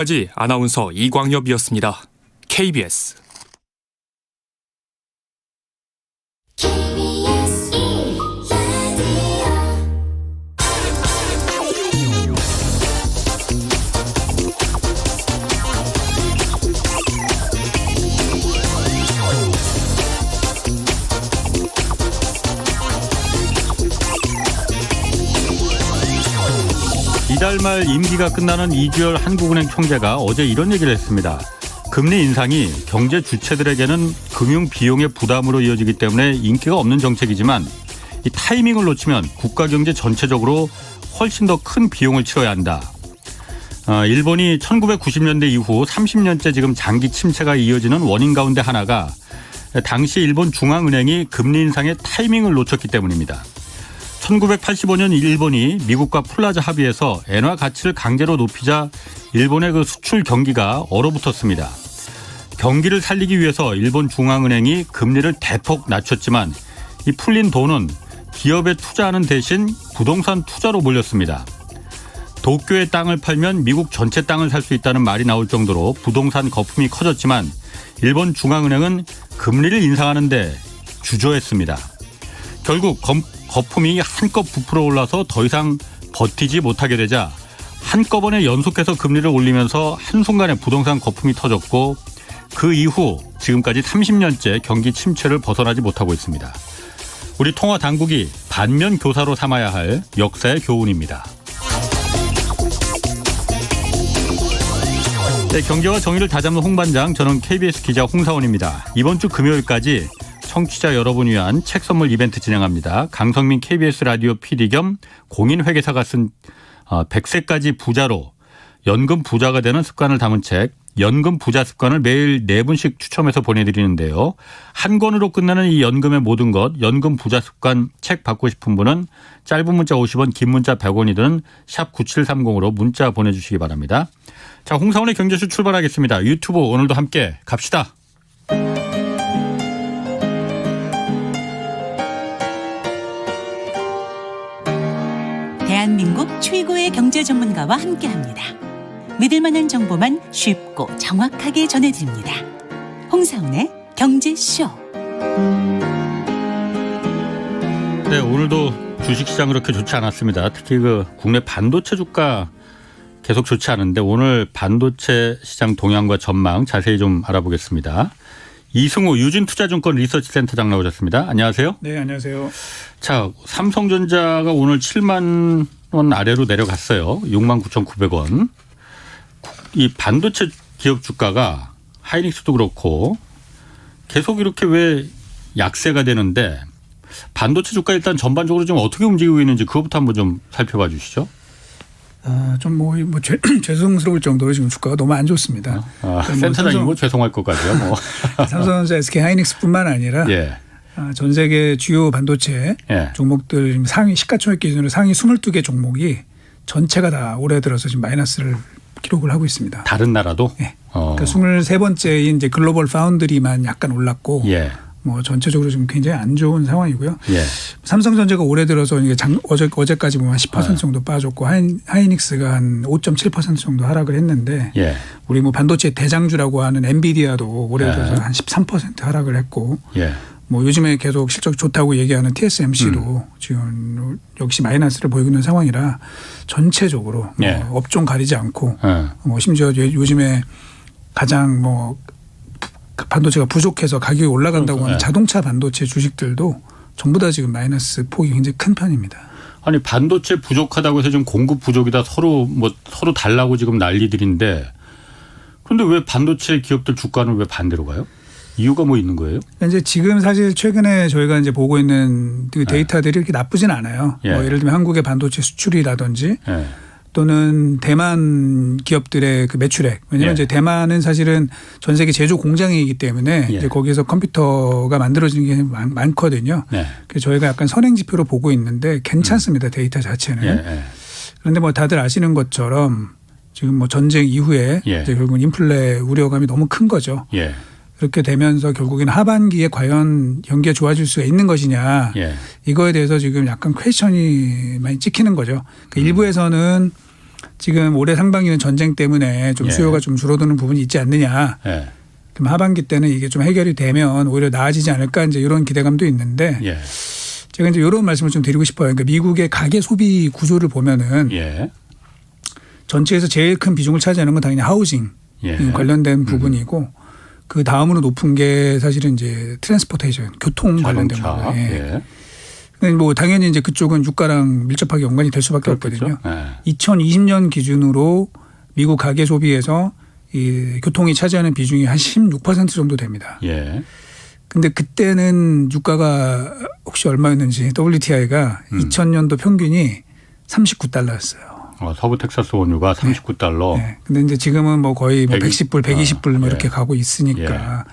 까지 아나운서 이광엽이었습니다. KBS 이달 말 임기가 끝나는 이주열 한국은행 총재가 어제 이런 얘기를 했습니다. 금리 인상이 경제 주체들에게는 금융 비용의 부담으로 이어지기 때문에 인기가 없는 정책이지만 이 타이밍을 놓치면 국가 경제 전체적으로 훨씬 더 큰 비용을 치러야 한다. 일본이 1990년대 이후 30년째 지금 장기 침체가 이어지는 원인 가운데 하나가 당시 일본 중앙은행이 금리 인상의 타이밍을 놓쳤기 때문입니다. 1985년 일본이 미국과 플라자 합의에서 엔화 가치를 강제로 높이자 일본의 그 수출 경기가 얼어붙었습니다. 경기를 살리기 위해서 일본 중앙은행이 금리를 대폭 낮췄지만 이 풀린 돈은 기업에 투자하는 대신 부동산 투자로 몰렸습니다. 도쿄의 땅을 팔면 미국 전체 땅을 살 수 있다는 말이 나올 정도로 부동산 거품이 커졌지만 일본 중앙은행은 금리를 인상하는데 주저했습니다. 결국 거품이 한껏 부풀어 올라서 더 이상 버티지 못하게 되자 한꺼번에 연속해서 금리를 올리면서 한순간에 부동산 거품이 터졌고 그 이후 지금까지 30년째 경기 침체를 벗어나지 못하고 있습니다. 우리 통화 당국이 반면 교사로 삼아야 할 역사의 교훈입니다. 네, 경제와 정의를 다잡는 홍반장, 저는 KBS 기자 홍사원입니다. 이번 주 금요일까지 청취자 여러분 위한 책 선물 이벤트 진행합니다. 강성민 KBS 라디오 PD 겸 공인회계사가 쓴 100세까지 부자로 연금 부자가 되는 습관을 담은 책 연금 부자 습관을 매일 4분씩 추첨해서 보내드리는데요. 한 권으로 끝나는 이 연금의 모든 것 연금 부자 습관 책 받고 싶은 분은 짧은 문자 50원 긴 문자 100원이 드는 샵 9730으로 문자 보내주시기 바랍니다. 자, 홍사원의 경제쇼 출발하겠습니다. 유튜브 오늘도 함께 갑시다. 대한민국 최고의 경제 전문가와 함께합니다. 믿을 만한 정보만 쉽고 정확하게 전해드립니다. 홍사훈의 경제쇼. 네, 오늘도 주식시장 그렇게 좋지 않았습니다. 특히 그 국내 반도체 주가 계속 좋지 않은데 오늘 반도체 시장 동향과 전망 자세히 좀 알아보겠습니다. 이승우 유진투자증권 리서치센터장 나오셨습니다. 안녕하세요. 네, 안녕하세요. 자, 삼성전자가 오늘 7만 원 아래로 내려갔어요. 69,900원. 이 반도체 기업 주가가 하이닉스도 그렇고 계속 이렇게 왜 약세가 되는데 반도체 주가 일단 전반적으로 좀 어떻게 움직이고 있는지 그것부터 한번 좀 살펴봐 주시죠. 죄송스러울 정도로 지금 주가가 너무 안 좋습니다. 센터장님 뭐 죄송할 것 같아요. 뭐. 삼성전자, SK 하이닉스뿐만 아니라 예. 전 세계 주요 반도체 종목들 상위 시가총액 기준으로 상위 22개 종목이 전체가 다 올해 들어서 지금 마이너스를 기록을 하고 있습니다. 다른 나라도? 네. 그러니까 23번째인 이제 글로벌 파운드리만 약간 올랐고 뭐 전체적으로 지금 굉장히 안 좋은 상황이고요. 삼성전자가 올해 들어서 이게 어제까지 보면 한 10% 정도 빠졌고 하이닉스가 한 5.7% 정도 하락을 했는데 우리 뭐 반도체 대장주라고 하는 엔비디아도 올해 들어서 한 13% 하락을 했고 뭐 요즘에 계속 실적 좋다고 얘기하는 TSMC도 지금 역시 마이너스를 보이고 있는 상황이라 전체적으로 뭐 업종 가리지 않고 뭐 심지어 요즘에 가장 뭐 반도체가 부족해서 가격이 올라간다고 하는 자동차 반도체 주식들도 전부 다 지금 마이너스 폭이 굉장히 큰 편입니다. 아니 반도체 부족하다고 해서 지금 공급 부족이다 서로 달라고 지금 난리들인데 그런데 왜 반도체 기업들 주가는 왜 반대로 가요? 이유가 뭐 있는 거예요? 이제 지금 사실 최근에 저희가 이제 보고 있는 그 데이터들이 이렇게 나쁘진 않아요. 뭐 예를 들면 한국의 반도체 수출이라든지 또는 대만 기업들의 그 매출액. 왜냐하면 이제 대만은 사실은 전 세계 제조 공장이기 때문에 이제 거기서 컴퓨터가 만들어지는 게 많거든요. 그래서 저희가 약간 선행 지표로 보고 있는데 괜찮습니다. 데이터 자체는. 그런데 뭐 다들 아시는 것처럼 지금 뭐 전쟁 이후에 이제 결국은 인플레 우려감이 너무 큰 거죠. 그렇게 되면서 결국에는 하반기에 과연 경기가 좋아질 수가 있는 것이냐 이거에 대해서 지금 약간 퀘스천이 많이 찍히는 거죠. 그 일부에서는 지금 올해 상반기는 전쟁 때문에 좀 수요가 좀 줄어드는 부분이 있지 않느냐. 그럼 하반기 때는 이게 좀 해결이 되면 오히려 나아지지 않을까 이제 이런 기대감도 있는데 제가 이제 이런 말씀을 좀 드리고 싶어요. 그러니까 미국의 가계 소비 구조를 보면은 전체에서 제일 큰 비중을 차지하는 건 당연히 하우징 관련된 부분이고 그 다음으로 높은 게 사실은 이제 트랜스포테이션 교통 관련된 부분. 뭐 당연히 이제 그쪽은 유가랑 밀접하게 연관이 될 수밖에 없거든요. 2020년 기준으로 미국 가계 소비에서 이 교통이 차지하는 비중이 한 16% 정도 됩니다. 근데 그때는 유가가 혹시 얼마였는지 WTI가 2000년도 평균이 $39였어요. 서부 텍사스 원유가 $39. 네. 근데 이제 지금은 뭐 거의 뭐 110불, 120불 뭐 이렇게 가고 있으니까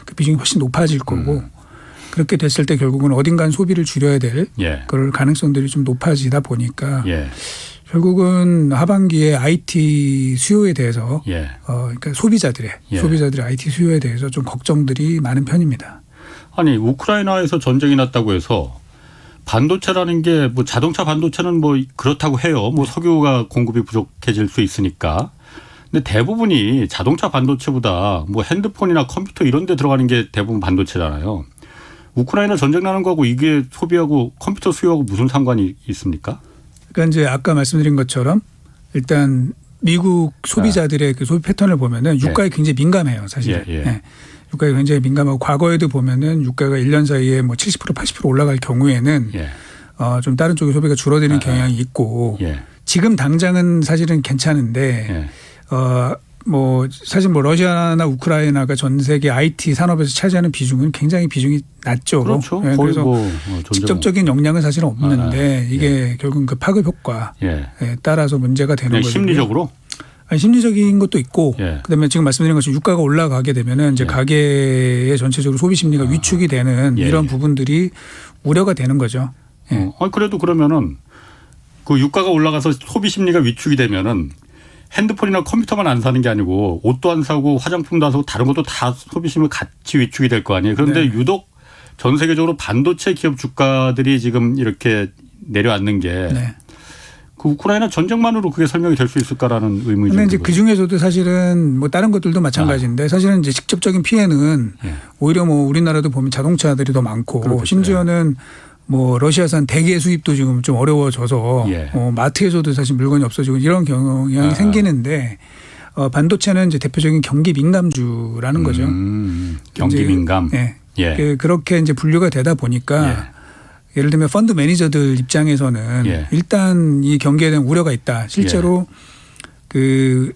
그 비중이 훨씬 높아질 거고 그렇게 됐을 때 결국은 어딘간 소비를 줄여야 될 그럴 가능성들이 좀 높아지다 보니까 결국은 하반기에 IT 수요에 대해서 그러니까 소비자들의 IT 수요에 대해서 좀 걱정들이 많은 편입니다. 아니 우크라이나에서 전쟁이 났다고 해서 반도체라는 게 뭐 자동차 반도체는 뭐 그렇다고 해요. 뭐 석유가 공급이 부족해질 수 있으니까. 근데 대부분이 자동차 반도체보다 뭐 핸드폰이나 컴퓨터 이런 데 들어가는 게 대부분 반도체잖아요. 우크라이나 전쟁 나는 거하고 이게 소비하고 컴퓨터 수요하고 무슨 상관이 있습니까? 그러니까 이제 아까 말씀드린 것처럼 일단 미국 소비자들의 그 소비 패턴을 보면은 유가에 굉장히 민감해요, 사실. 유가에 굉장히 민감하고 과거에도 보면은 유가가 1년 사이에 뭐 70% 80% 올라갈 경우에는 좀 다른 쪽의 소비가 줄어드는 경향이 있고 지금 당장은 사실은 괜찮은데 뭐 사실 뭐 러시아나 우크라이나가 전 세계 IT 산업에서 차지하는 비중은 굉장히 비중이 낮죠. 그렇죠. 그래서 직접적인 영향은 사실은 없는데 이게 결국은 그 파급 효과에 따라서 문제가 되는 거죠. 심리적으로? 아니, 심리적인 것도 있고 그다음에 지금 말씀드린 것처럼 유가가 올라가게 되면은 이제 가계의 전체적으로 소비 심리가 위축이 되는 이런 부분들이 우려가 되는 거죠. 그래도 그러면은 그 유가가 올라가서 소비 심리가 위축이 되면은 핸드폰이나 컴퓨터만 안 사는 게 아니고 옷도 안 사고 화장품도 안 사고 다른 것도 다 소비심이 같이 위축이 될 거 아니에요. 그런데 유독 전 세계적으로 반도체 기업 주가들이 지금 이렇게 내려앉는 게 그 우크라이나 전쟁만으로 그게 설명이 될 수 있을까라는 의문이 그런데 이제 그 중에서도 사실은 뭐 다른 것들도 마찬가지인데 사실은 이제 직접적인 피해는 오히려 뭐 우리나라도 보면 자동차들이 더 많고 심지어는 뭐 러시아산 대게 수입도 지금 좀 어려워져서 마트에서도 사실 물건이 없어지고 이런 경향이 생기는데 반도체는 이제 대표적인 경기 민감주라는 거죠. 경기 민감. 그렇게 이제 분류가 되다 보니까 예를 들면 펀드 매니저들 입장에서는 일단 이 경기에 대한 우려가 있다. 실제로 그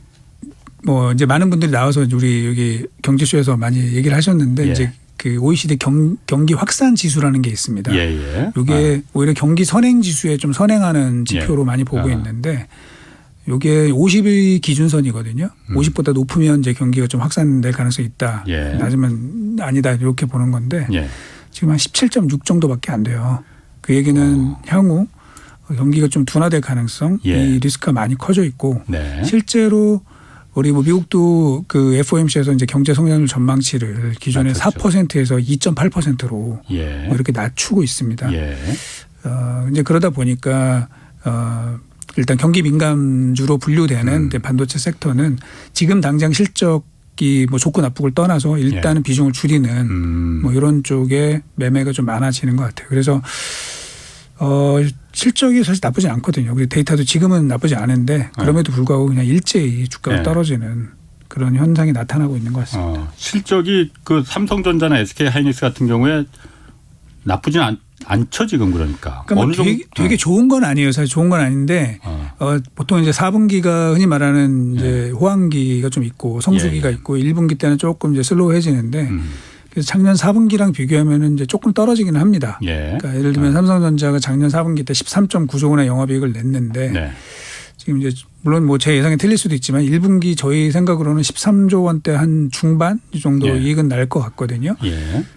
뭐 이제 많은 분들이 나와서 우리 여기 경제쇼에서 많이 얘기를 하셨는데 이제 그 OECD 경기 확산 지수라는 게 있습니다. 이게 오히려 경기 선행 지수에 좀 선행하는 지표로 많이 보고 있는데 이게 50의 기준선이거든요. 50보다 높으면 이제 경기가 좀 확산될 가능성이 있다. 낮으면 아니다 이렇게 보는 건데 지금 한 17.6 정도밖에 안 돼요. 그 얘기는 향후 경기가 좀 둔화될 가능성 이 리스크가 많이 커져 있고 실제로 우리 뭐 미국도 그 FOMC에서 이제 경제 성장률 전망치를 기존에 4%에서 2.8%로 이렇게 낮추고 있습니다. 이제 그러다 보니까 일단 경기 민감주로 분류되는 반도체 섹터는 지금 당장 실적이 뭐 좋고 나쁘고를 떠나서 일단은 비중을 줄이는 뭐 이런 쪽에 매매가 좀 많아지는 것 같아요. 그래서 실적이 사실 나쁘지 않거든요. 데이터도 지금은 나쁘지 않은데 그럼에도 불구하고 그냥 일제히 주가가 떨어지는 그런 현상이 나타나고 있는 것 같습니다. 실적이 그 삼성전자나 SK하이닉스 같은 경우에 나쁘진 않죠 지금 그러니까. 어느 정도 되게 좋은 건 아니에요. 사실 좋은 건 아닌데 보통 이제 4분기가 흔히 말하는 이제 호황기가 좀 있고 성수기가 있고 1분기 때는 조금 이제 슬로우해지는데. 그래서 작년 4분기랑 비교하면 이제 조금 떨어지기는 합니다. 그러니까 예를 들면 삼성전자가 작년 4분기 때 13.9조 원의 영업이익을 냈는데 지금 이제 물론 뭐 제 예상이 틀릴 수도 있지만 1분기 저희 생각으로는 13조 원대 한 중반 이 정도 이익은 날 것 같거든요.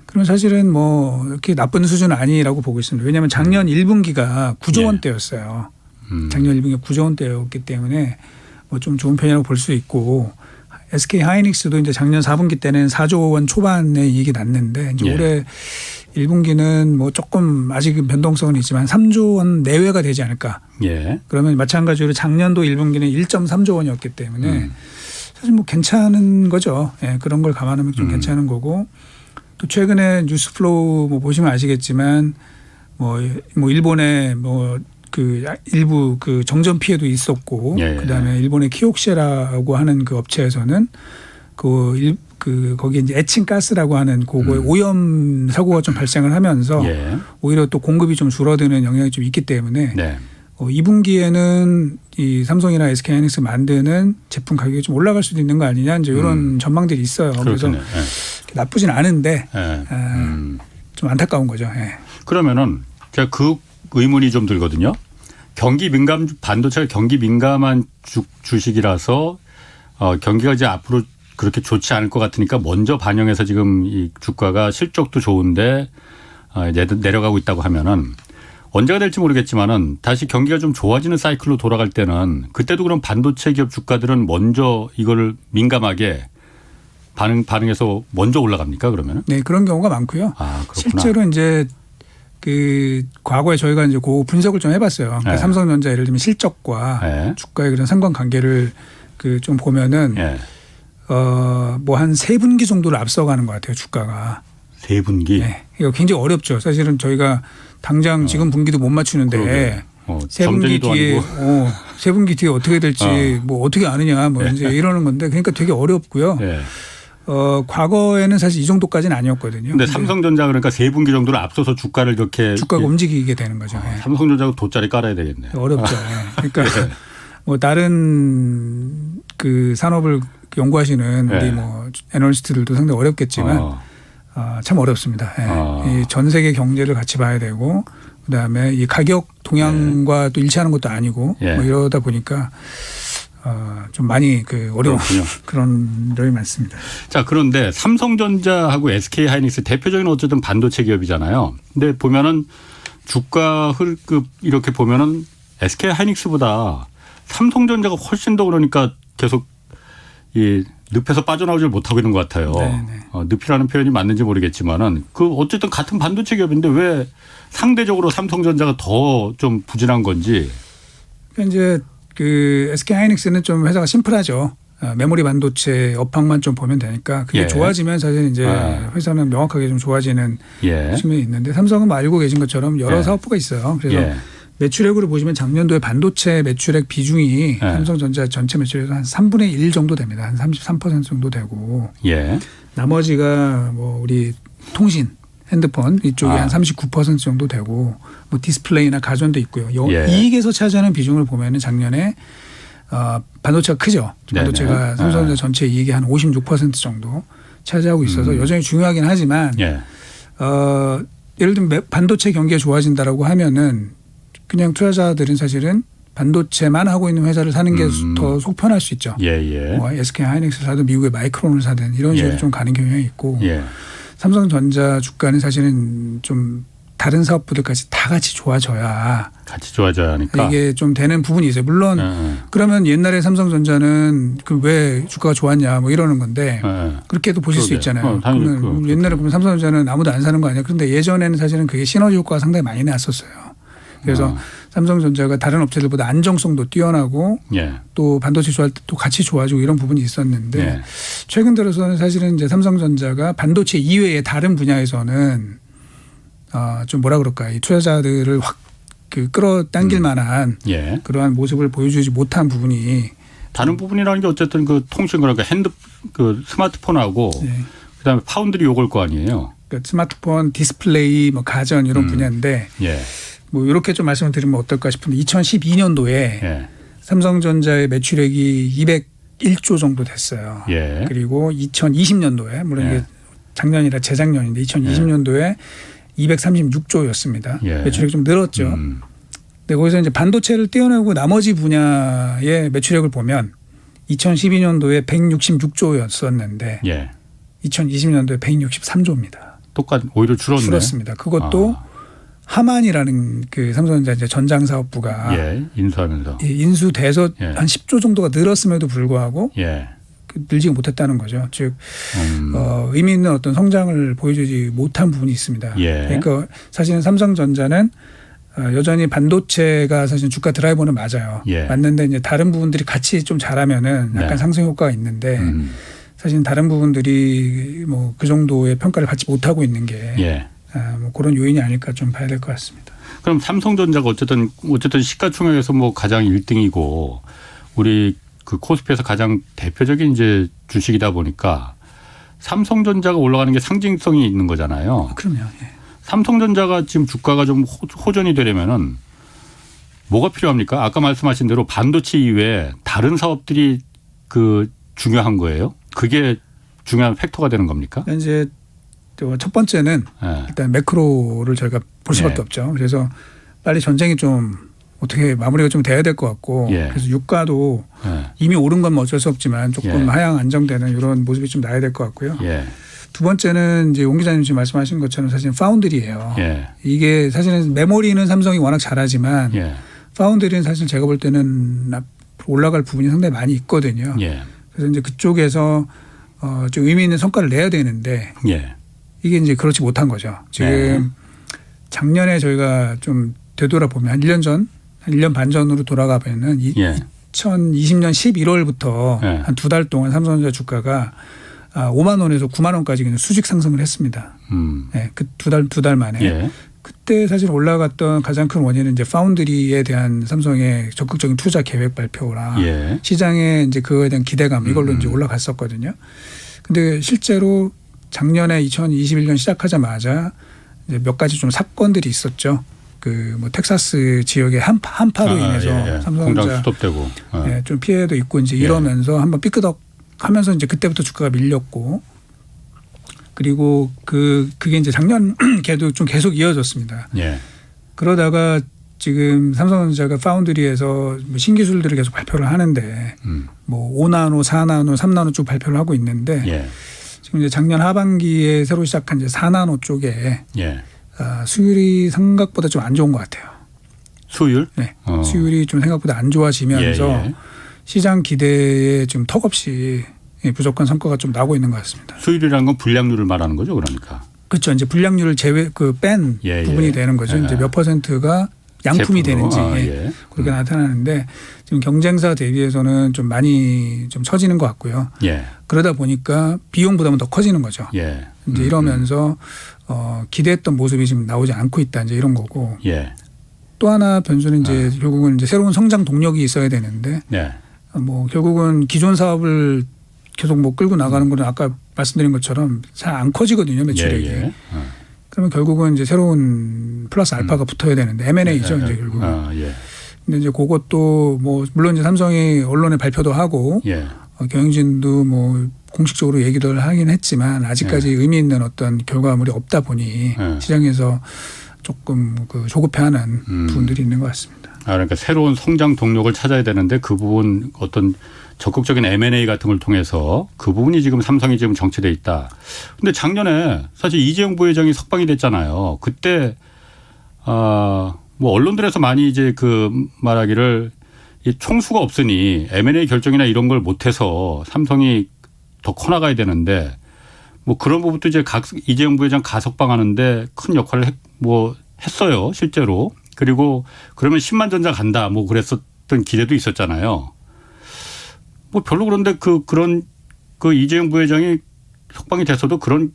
그러면 사실은 뭐 이렇게 나쁜 수준은 아니라고 보고 있습니다. 왜냐하면 작년 1분기가 9조 원대였어요. 작년 1분기가 9조 원대였기 때문에 뭐 좀 좋은 편이라고 볼 수 있고 SK 하이닉스도 이제 작년 4분기 때는 4조 원 초반의 이익이 났는데 이제 올해 1분기는 뭐 조금 아직 변동성은 있지만 3조 원 내외가 되지 않을까. 예. 그러면 마찬가지로 작년도 1분기는 1.3조 원이었기 때문에 사실 뭐 괜찮은 거죠. 예, 그런 걸 감안하면 좀 괜찮은 거고 또 최근에 뉴스 플로우 뭐 보시면 아시겠지만 뭐 일본에 뭐 그 일부 그 정전 피해도 있었고 예. 그다음에 일본의 키옥시라고 하는 그 업체에서는 거기에 이제 에칭가스라고 하는 그거에 오염 사고가 좀 발생을 하면서 예. 오히려 또 공급이 좀 줄어드는 영향이 좀 있기 때문에 네. 2분기에는 이 삼성이나 SK하이닉스 만드는 제품 가격이 좀 올라갈 수도 있는 거 아니냐 이제 이런 전망들이 있어요. 그래서 나쁘진 않은데 좀 안타까운 거죠. 예. 그러면은 제가 그 의문이 좀 들거든요. 반도체가 경기 민감한 주식이라서 경기가 이제 앞으로 그렇게 좋지 않을 것 같으니까 먼저 반영해서 지금 이 주가가 실적도 좋은데 내려가고 있다고 하면은 언제가 될지 모르겠지만은 다시 경기가 좀 좋아지는 사이클로 돌아갈 때는 그때도 그럼 반도체 기업 주가들은 먼저 이거를 민감하게 반응해서 먼저 올라갑니까 그러면은? 네, 그런 경우가 많고요. 아, 그렇구나. 실제로 이제 그 과거에 저희가 이제 그 분석을 좀 해봤어요. 그러니까 네. 삼성전자 예를 들면 실적과 네. 주가의 그런 상관관계를 그 좀 보면은 네. 뭐 한 3분기 정도를 앞서가는 것 같아요. 주가가. 3분기. 네. 이거 굉장히 어렵죠. 사실은 저희가 당장 지금 분기도 못 맞추는데 세 분기 뒤에 세 분기 뒤에 어떻게 될지 뭐 어떻게 아느냐 뭐 이제 이러는 건데 그러니까 되게 어렵고요. 네. 과거에는 사실 이 정도까지는 아니었거든요. 근데 삼성전자 그러니까 3분기 정도를 앞서서 주가를 이렇게 주가가 움직이게 되는 거죠. 네. 삼성전자가 돗자리 깔아야 되겠네. 어렵죠. 그러니까 뭐 다른 그 산업을 연구하시는 우리 뭐 애널리스트들도 상당히 어렵겠지만 참 어렵습니다. 이 전 세계 경제를 같이 봐야 되고 그다음에 이 가격 동향과 또 일치하는 것도 아니고 뭐 이러다 보니까 좀 많이 그 어려운 그런 점이 많습니다. 자, 그런데 삼성전자하고 SK하이닉스 대표적인 어쨌든 반도체 기업이잖아요. 근데 보면은 주가 흐름급 이렇게 보면은 SK하이닉스보다 삼성전자가 훨씬 더 그러니까 계속 이 늪에서 빠져나오질 못하고 있는 것 같아요. 늪이라는 표현이 맞는지 모르겠지만은 그 어쨌든 같은 반도체 기업인데 왜 상대적으로 삼성전자가 더 좀 부진한 건지. 그러니까 이제 그 SK하이닉스는 좀 회사가 심플하죠. 메모리 반도체 업황만 좀 보면 되니까 그게 좋아지면 사실 이제 회사는 명확하게 좀 좋아지는 측면이 있는데 삼성은 뭐 알고 계신 것처럼 여러 사업부가 있어요. 그래서 매출액으로 보시면 작년도에 반도체 매출액 비중이 삼성전자 전체 매출액에서 한 3분의 1 정도 됩니다. 한 33% 정도 되고 나머지가 뭐 우리 통신 핸드폰 이쪽이 한 39% 정도 되고 뭐 디스플레이나 가전도 있고요. 이익에서 차지하는 비중을 보면은 작년에 반도체가 크죠. 반도체가 삼성전자 전체 이익의 한 56% 정도 차지하고 있어서 여전히 중요하긴 하지만 예를 들면 반도체 경기가 좋아진다라고 하면은 그냥 투자자들은 사실은 반도체만 하고 있는 회사를 사는 게 더 속편할 수 있죠. 뭐 SK하이닉스 사든 미국의 마이크론을 사든 이런 식으로 좀 가는 경향이 있고 삼성전자 주가는 사실은 좀 다른 사업부들까지 다 같이 좋아져야 하니까 이게 좀 되는 부분이 있어요. 물론 그러면 옛날에 삼성전자는 그 왜 주가가 좋았냐 뭐 이러는 건데 그렇게도 보실 수 있잖아요. 그러면 옛날에 보면 삼성전자는 아무도 안 사는 거 아니야. 그런데 예전에는 사실은 그게 시너지 효과가 상당히 많이 났었어요. 그래서 삼성전자가 다른 업체들보다 안정성도 뛰어나고 또 반도체 좋아할 때 또 같이 좋아지고 이런 부분이 있었는데 최근 들어서는 사실은 이제 삼성전자가 반도체 이외의 다른 분야에서는 좀 뭐라 그럴까 이 투자자들을 확 그 끌어당길 만한 그러한 모습을 보여주지 못한 부분이 다른 부분이라는 게 어쨌든 그 통신 그러니까 그 스마트폰하고 그다음에 파운드리 요걸 거 아니에요. 그러니까 스마트폰, 디스플레이, 뭐 가전 이런 분야인데 뭐 이렇게 좀 말씀을 드리면 어떨까 싶은데 2012년도에 삼성전자의 매출액이 201조 정도 됐어요. 그리고 2020년도에 물론 이게 작년이라 재작년인데 2020년도에 236조였습니다. 매출액이 좀 늘었죠. 근데 거기서 이제 반도체를 떼어내고 나머지 분야의 매출액을 보면 2012년도에 166조였었는데 2020년도에 163조입니다. 오히려 줄었습니다. 그것도 하만이라는 그 삼성전자 이제 전장 사업부가 인수하면서 인수돼서 한 10조 정도가 늘었음에도 불구하고 늘지 못했다는 거죠. 즉 의미 있는 어떤 성장을 보여주지 못한 부분이 있습니다. 예. 그러니까 사실은 삼성전자는 여전히 반도체가 사실 주가 드라이버는 맞아요. 예. 맞는데 이제 다른 부분들이 같이 좀 잘하면은 약간 네. 상승 효과가 있는데 사실 다른 부분들이 뭐 그 정도의 평가를 받지 못하고 있는 게 예. 뭐 그런 요인이 아닐까 좀 봐야 될 것 같습니다. 그럼 삼성전자가 어쨌든 시가총액에서 뭐 가장 1등이고 우리 그 코스피에서 가장 대표적인 이제 주식이다 보니까 삼성전자가 올라가는 게 상징성이 있는 거잖아요. 그럼요. 예. 삼성전자가 지금 주가가 좀 호전이 되려면은 뭐가 필요합니까? 아까 말씀하신 대로 반도체 이외에 다른 사업들이 그 중요한 거예요. 그게 중요한 팩터가 되는 겁니까? 이제 첫 번째는 네. 일단 매크로를 저희가 볼 수밖에 네. 없죠. 그래서 빨리 전쟁이 좀 어떻게 마무리가 좀 돼야 될 것 같고 예. 그래서 유가도 네. 이미 오른 건 어쩔 수 없지만 조금 예. 하향 안정되는 이런 모습이 좀 나야 될 것 같고요. 예. 두 번째는 이제 옹 기자님 지금 말씀하신 것처럼 사실 파운드리예요. 예. 이게 사실은 메모리는 삼성이 워낙 잘하지만 예. 파운드리는 사실 제가 볼 때는 올라갈 부분이 상당히 많이 있거든요. 예. 그래서 이제 그쪽에서 좀 의미 있는 성과를 내야 되는데 예. 이게 이제 그렇지 못한 거죠. 지금 네. 작년에 저희가 좀 되돌아보면 한 1년 전, 한 1년 반 전으로 돌아가면은 예. 2020년 11월부터 네. 한 두 달 동안 삼성전자 주가가 5만 원에서 9만 원까지 그냥 수직 상승을 했습니다. 네, 그 두 달 만에. 예. 그때 사실 올라갔던 가장 큰 원인은 이제 파운드리에 대한 삼성의 적극적인 투자 계획 발표나 예. 시장의 이제 그거에 대한 기대감 이걸로 이제 올라갔었거든요. 근데 실제로 작년에 2021년 시작하자마자 이제 몇 가지 좀 사건들이 있었죠. 그 뭐 텍사스 지역의 한파로 인해서 예. 공장 삼성전자 스톱되고. 네, 좀 피해도 있고 이제 이러면서 한번 삐끄덕 하면서 이제 그때부터 주가가 밀렸고 그리고 그게 이제 작년 걔도 좀 계속 이어졌습니다. 예. 그러다가 지금 삼성전자가 파운드리에서 신기술들을 계속 발표를 하는데 뭐 5나노, 4나노, 3나노 쭉 발표를 하고 있는데 예. 지금 이제 작년 하반기에 새로 시작한 이제 4나노 쪽에 예. 수율이 생각보다 좀 안 좋은 것 같아요. 수율? 네. 수율이 좀 생각보다 안 좋아지면서 예. 시장 기대에 좀 턱없이 부족한 성과가 좀 나오고 있는 것 같습니다. 수율이라는 건 불량률을 말하는 거죠, 그러니까. 그렇죠. 이제 불량률을 뺀 예, 부분이 예. 되는 거죠. 예. 이제 몇 퍼센트가 양품이 제품으로. 되는지 예. 그렇게 나타나는데 지금 경쟁사 대비해서는 좀 많이 좀 처지는 것 같고요. 예. 그러다 보니까 비용 부담은 더 커지는 거죠. 예. 이제 이러면서 기대했던 모습이 지금 나오지 않고 있다. 이제 이런 거고. 예. 또 하나 변수는 이제 결국은 이제 새로운 성장 동력이 있어야 되는데 네. 뭐 결국은 기존 사업을 계속 뭐 끌고 나가는 거는 아까 말씀드린 것처럼 잘 안 커지거든요. 매출액이. 예. 그러면 결국은 이제 새로운 플러스 알파가 붙어야 되는데 M&A죠. 이제 결국은. 예. 근데 이제 그것도 뭐 물론 이제 삼성이 언론에 발표도 하고 예. 경영진도 뭐 공식적으로 얘기를 하긴 했지만 아직까지 의미 있는 어떤 결과물이 없다 보니 시장에서 조금 그 조급해하는 부분들이 있는 것 같습니다. 그러니까 새로운 성장 동력을 찾아야 되는데 그 부분 어떤 적극적인 M&A 같은 걸 통해서 그 부분이 지금 삼성이 지금 정체돼 있다. 근데 작년에 사실 이재용 부회장이 석방이 됐잖아요. 그때 뭐 언론들에서 많이 이제 그 말하기를 이 총수가 없으니 M&A 결정이나 이런 걸 못해서 삼성이 더 커나가야 되는데 뭐 그런 부분도 이제 이재용 부회장 가석방하는데 큰 역할을 했어요 실제로. 그리고 그러면 10만 전자 간다 뭐 그랬었던 기대도 있었잖아요. 뭐 별로 그런데 그런 이재용 부회장이 석방이 됐어도 그런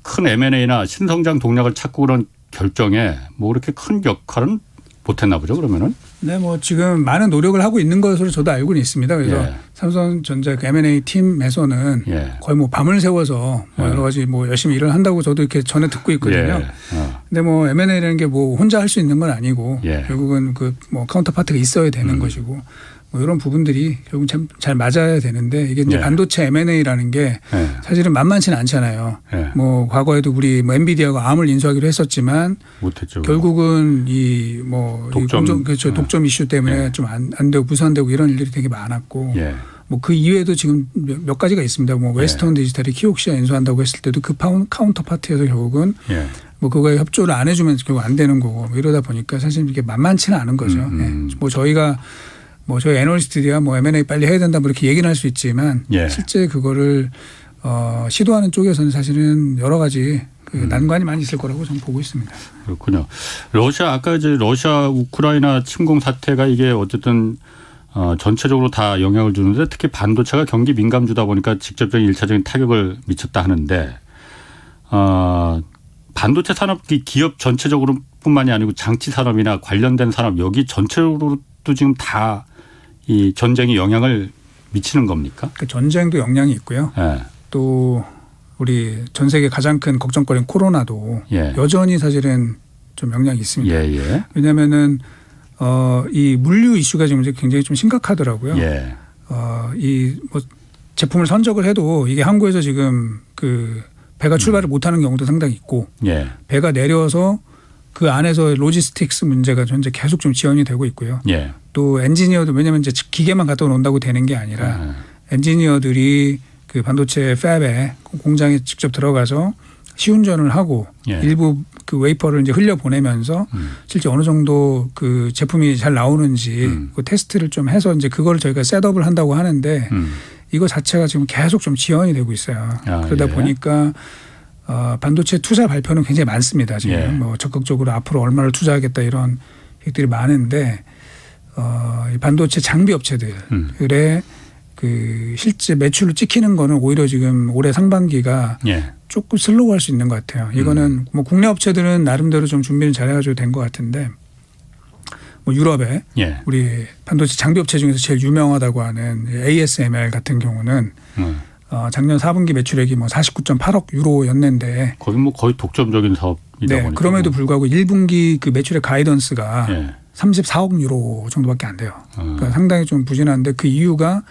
큰 M&A나 신성장 동력을 찾고 그런 결정에 뭐 그렇게 큰 역할은 못했나 보죠 그러면은. 네, 뭐 지금 많은 노력을 하고 있는 것으로 저도 알고는 있습니다. 그래서 예. 삼성전자 그 M&A 팀에서는 예. 거의 뭐 밤을 새워서 뭐 여러 가지 뭐 열심히 일을 한다고 저도 이렇게 전에 듣고 있거든요. 예. 근데 뭐 M&A라는 게 뭐 혼자 할 수 있는 건 아니고 예. 결국은 그 뭐 카운터 파트가 있어야 되는 것이고 뭐 이런 부분들이 결국 참 잘 맞아야 되는데 이게 이제 예. 반도체 M&A라는 게 예. 사실은 만만치는 않잖아요. 예. 뭐 과거에도 우리 뭐 엔비디아가 ARM을 인수하기로 했었지만 못했죠. 결국은 이 뭐 독점. 그렇죠. 독점 이슈 때문에 예. 좀 안 되고 무산되고 이런 일들이 되게 많았고 예. 뭐 그 이외에도 지금 몇 가지가 있습니다. 뭐 웨스턴 디지털이 키옥시아 인수한다고 했을 때도 그 카운터 파트에서 결국은 예. 뭐 그거에 협조를 안 해주면 결국 안 되는 거고 뭐 이러다 보니까 사실 이게 만만치는 않은 거죠. 예. 뭐 저희가 뭐 저희 애널리스트들이야 뭐 M&A 빨리 해야 된다 뭐 이렇게 얘기는 할 수 있지만 예. 실제 그거를 시도하는 쪽에서는 사실은 여러 가지 그 난관이 많이 있을 거라고 저는 보고 있습니다. 그렇군요. 아까 이제 러시아 우크라이나 침공 사태가 이게 어쨌든 전체적으로 다 영향을 주는데 특히 반도체가 경기 민감주다 보니까 직접적인 일차적인 타격을 미쳤다 하는데 반도체 산업 기업 전체적으로 뿐만이 아니고 장치 산업이나 관련된 산업 여기 전체적으로도 지금 다 이 전쟁이 영향을 미치는 겁니까? 그 전쟁도 영향이 있고요. 예. 또 우리 전 세계 가장 큰 걱정거리인 코로나도 예. 여전히 사실은 좀 영향이 있습니다. 예. 왜냐하면은 이 물류 이슈가 지금 굉장히 좀 심각하더라고요. 예. 이 뭐 제품을 선적을 해도 이게 항구에서 지금 그 배가 출발을 못하는 경우도 상당히 있고 예. 배가 내려서 그 안에서 로지스틱스 문제가 현재 계속 좀 지연이 되고 있고요. 예. 또 엔지니어도 왜냐하면 이제 기계만 갖다 놓는다고 되는 게 아니라 엔지니어들이 그 반도체 팹에 공장에 직접 들어가서 시운전을 하고 예. 일부 그 웨이퍼를 이제 흘려 보내면서 실제 어느 정도 그 제품이 잘 나오는지 그 테스트를 좀 해서 이제 그걸 저희가 셋업을 한다고 하는데 이거 자체가 지금 계속 좀 지연이 되고 있어요. 그러다 예. 보니까 반도체 투자 발표는 굉장히 많습니다. 지금 예. 뭐 적극적으로 앞으로 얼마를 투자하겠다 이런 계획들이 많은데 이 반도체 장비 업체들의 그 실제 매출을 찍히는 거는 오히려 지금 올해 상반기가 예. 조금 슬로우할 수 있는 것 같아요. 이거는 뭐 국내 업체들은 나름대로 좀 준비를 잘해가지고 된 것 같은데 뭐 유럽에 예. 우리 반도체 장비 업체 중에서 제일 유명하다고 하는 ASML 같은 경우는 작년 4분기 매출액이 뭐 49.8억 유로였는데 거기 뭐 거의 독점적인 사업이다 네, 보니까 그럼에도 불구하고 1분기 그 매출액 가이던스가 예. 34억 유로 정도밖에 안 돼요. 그러니까 상당히 좀 부진한데 그 이유가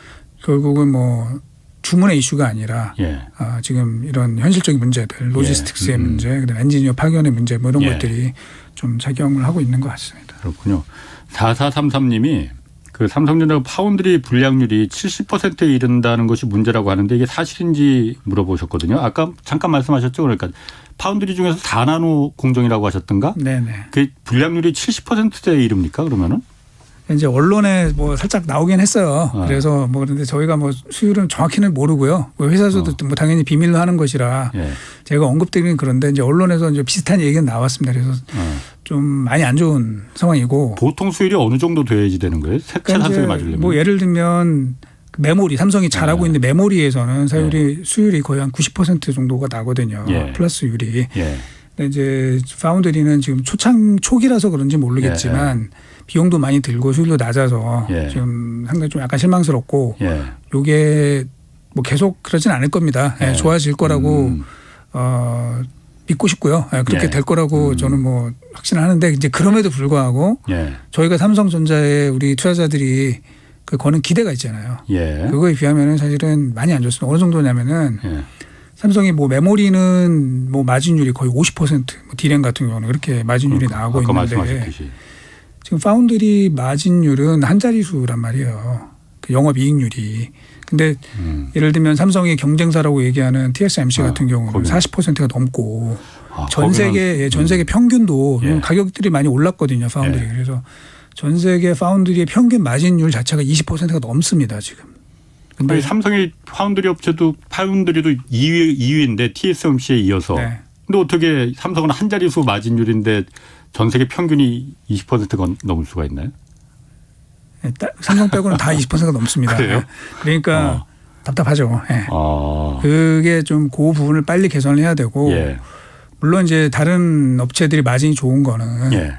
결국은 뭐 주문의 이슈가 아니라 예. 지금 이런 현실적인 문제들, 로지스틱스의 문제, 그다음에 엔지니어 파견의 문제 뭐 이런 예. 것들이 좀 작용을 하고 있는 것 같습니다. 그렇군요. 4433님이 그 삼성전자 파운드리 불량률이 70%에 이른다는 것이 문제라고 하는데 이게 사실인지 물어보셨거든요. 아까 잠깐 말씀하셨죠. 그러니까 파운드리 중에서 4나노 공정이라고 하셨던가? 네네. 그 불량률이 70%에 이릅니까 그러면은? 이제 언론에 뭐 살짝 나오긴 했어요. 그래서 뭐 그런데 저희가 뭐 수율은 정확히는 모르고요. 회사에서도 뭐 당연히 비밀로 하는 것이라 예. 제가 언급드리긴 그런데 이제 언론에서 이제 비슷한 얘기가 나왔습니다. 그래서 좀 많이 안 좋은 상황이고. 보통 수율이 어느 정도 돼야지 되는 거예요? 색채 산소에 맞으려면? 뭐 예를 들면 메모리, 삼성이 잘하고 있는 메모리에서는 수율이 거의 한 90% 정도가 나거든요. 예. 플러스율이. 예. 근데 이제 파운드리는 지금 초기라서 그런지 모르겠지만 비용도 많이 들고 수율도 낮아서 지금 상당히 좀 약간 실망스럽고 요게 뭐 계속 그러진 않을 겁니다. 좋아질 거라고 믿고 싶고요. 그렇게 될 거라고 저는 뭐 확신을 하는데 이제 그럼에도 불구하고 저희가 삼성전자에 우리 투자자들이 그 거는 기대가 있잖아요. 그거에 비하면은 사실은 많이 안 좋습니다. 어느 정도냐면은 삼성이 뭐 메모리는 뭐 마진율이 거의 50%, 뭐 D램 같은 경우는 그렇게 마진율이 나오고 아까 있는데 말씀하셨듯이. 지금 파운드리 마진율은 한 자릿수란 말이에요. 그 영업이익률이. 근데 예를 들면 삼성의 경쟁사라고 얘기하는 TSMC 같은 경우는 40%가 넘고 전 세계 평균도 가격들이 많이 올랐거든요. 파운드리. 그래서 전 세계 파운드리의 평균 마진율 자체가 20%가 넘습니다. 지금. 근데 삼성의 파운드리도 2위인데 TSMC에 이어서. 근데 어떻게 삼성은 한 자릿수 마진율인데 전 세계 평균이 20%가 넘을 수가 있나요? 삼성 빼고는 다 20%가 넘습니다. 그래요? 그러니까 답답하죠. 그게 좀 그 부분을 빨리 개선을 해야 되고 물론 이제 다른 업체들이 마진이 좋은 거는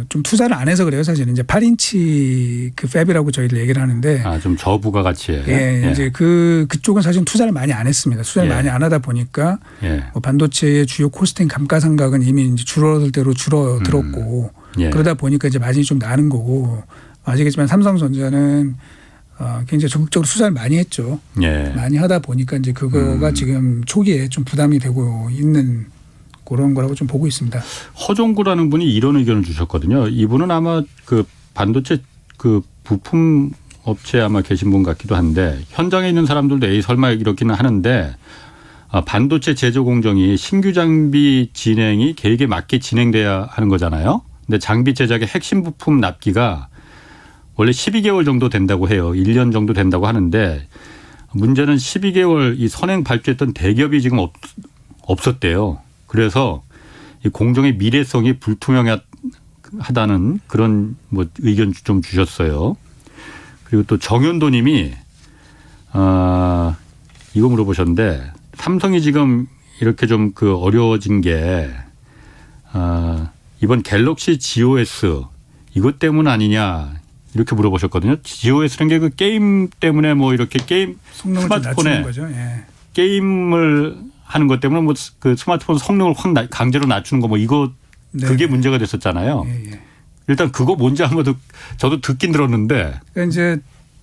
좀 투자를 안 해서 그래요. 사실은 이제 8인치 그 팹이라고 저희들 얘기를 하는데 좀 저부가 가치에. 이제 그쪽은 사실 투자를 많이 안 했습니다. 투자를 많이 안 하다 보니까 뭐 반도체의 주요 코스팅 감가상각은 이미 이제 줄어들 대로 줄어들었고 그러다 보니까 이제 마진이 좀 나는 거고 아시겠지만 삼성전자는 굉장히 적극적으로 투자를 많이 했죠. 많이 하다 보니까 이제 그거가 지금 초기에 좀 부담이 되고 있는 그런 거라고 좀 보고 있습니다. 허종구라는 분이 이런 의견을 주셨거든요. 이분은 아마 그 반도체 그 부품 업체 아마 계신 분 같기도 한데 현장에 있는 사람들도 에이 설마 이렇기는 하는데 반도체 제조 공정이 신규 장비 진행이 계획에 맞게 진행돼야 하는 거잖아요. 근데 장비 제작의 핵심 부품 납기가 원래 12개월 정도 된다고 해요. 1년 정도 된다고 하는데 문제는 12개월 이 선행 발주했던 대기업이 지금 없었대요. 그래서 이 공정의 미래성이 불투명하다는 그런 뭐 의견 좀 주셨어요. 그리고 또 정현도 님이 이거 물어보셨는데 삼성이 지금 이렇게 좀 그 어려워진 게 이번 갤럭시 GOS 이것 때문 아니냐 이렇게 물어보셨거든요. GOS라는 게 그 게임 때문에 뭐 이렇게 게임 스마트폰에 거죠. 예. 게임을 하는 것 때문에 뭐 그 스마트폰 성능을 확 강제로 낮추는 거 뭐 이거 네. 그게 문제가 됐었잖아요. 예. 일단 그거 뭔지 한번 저도 듣긴 들었는데. 그러니까 이제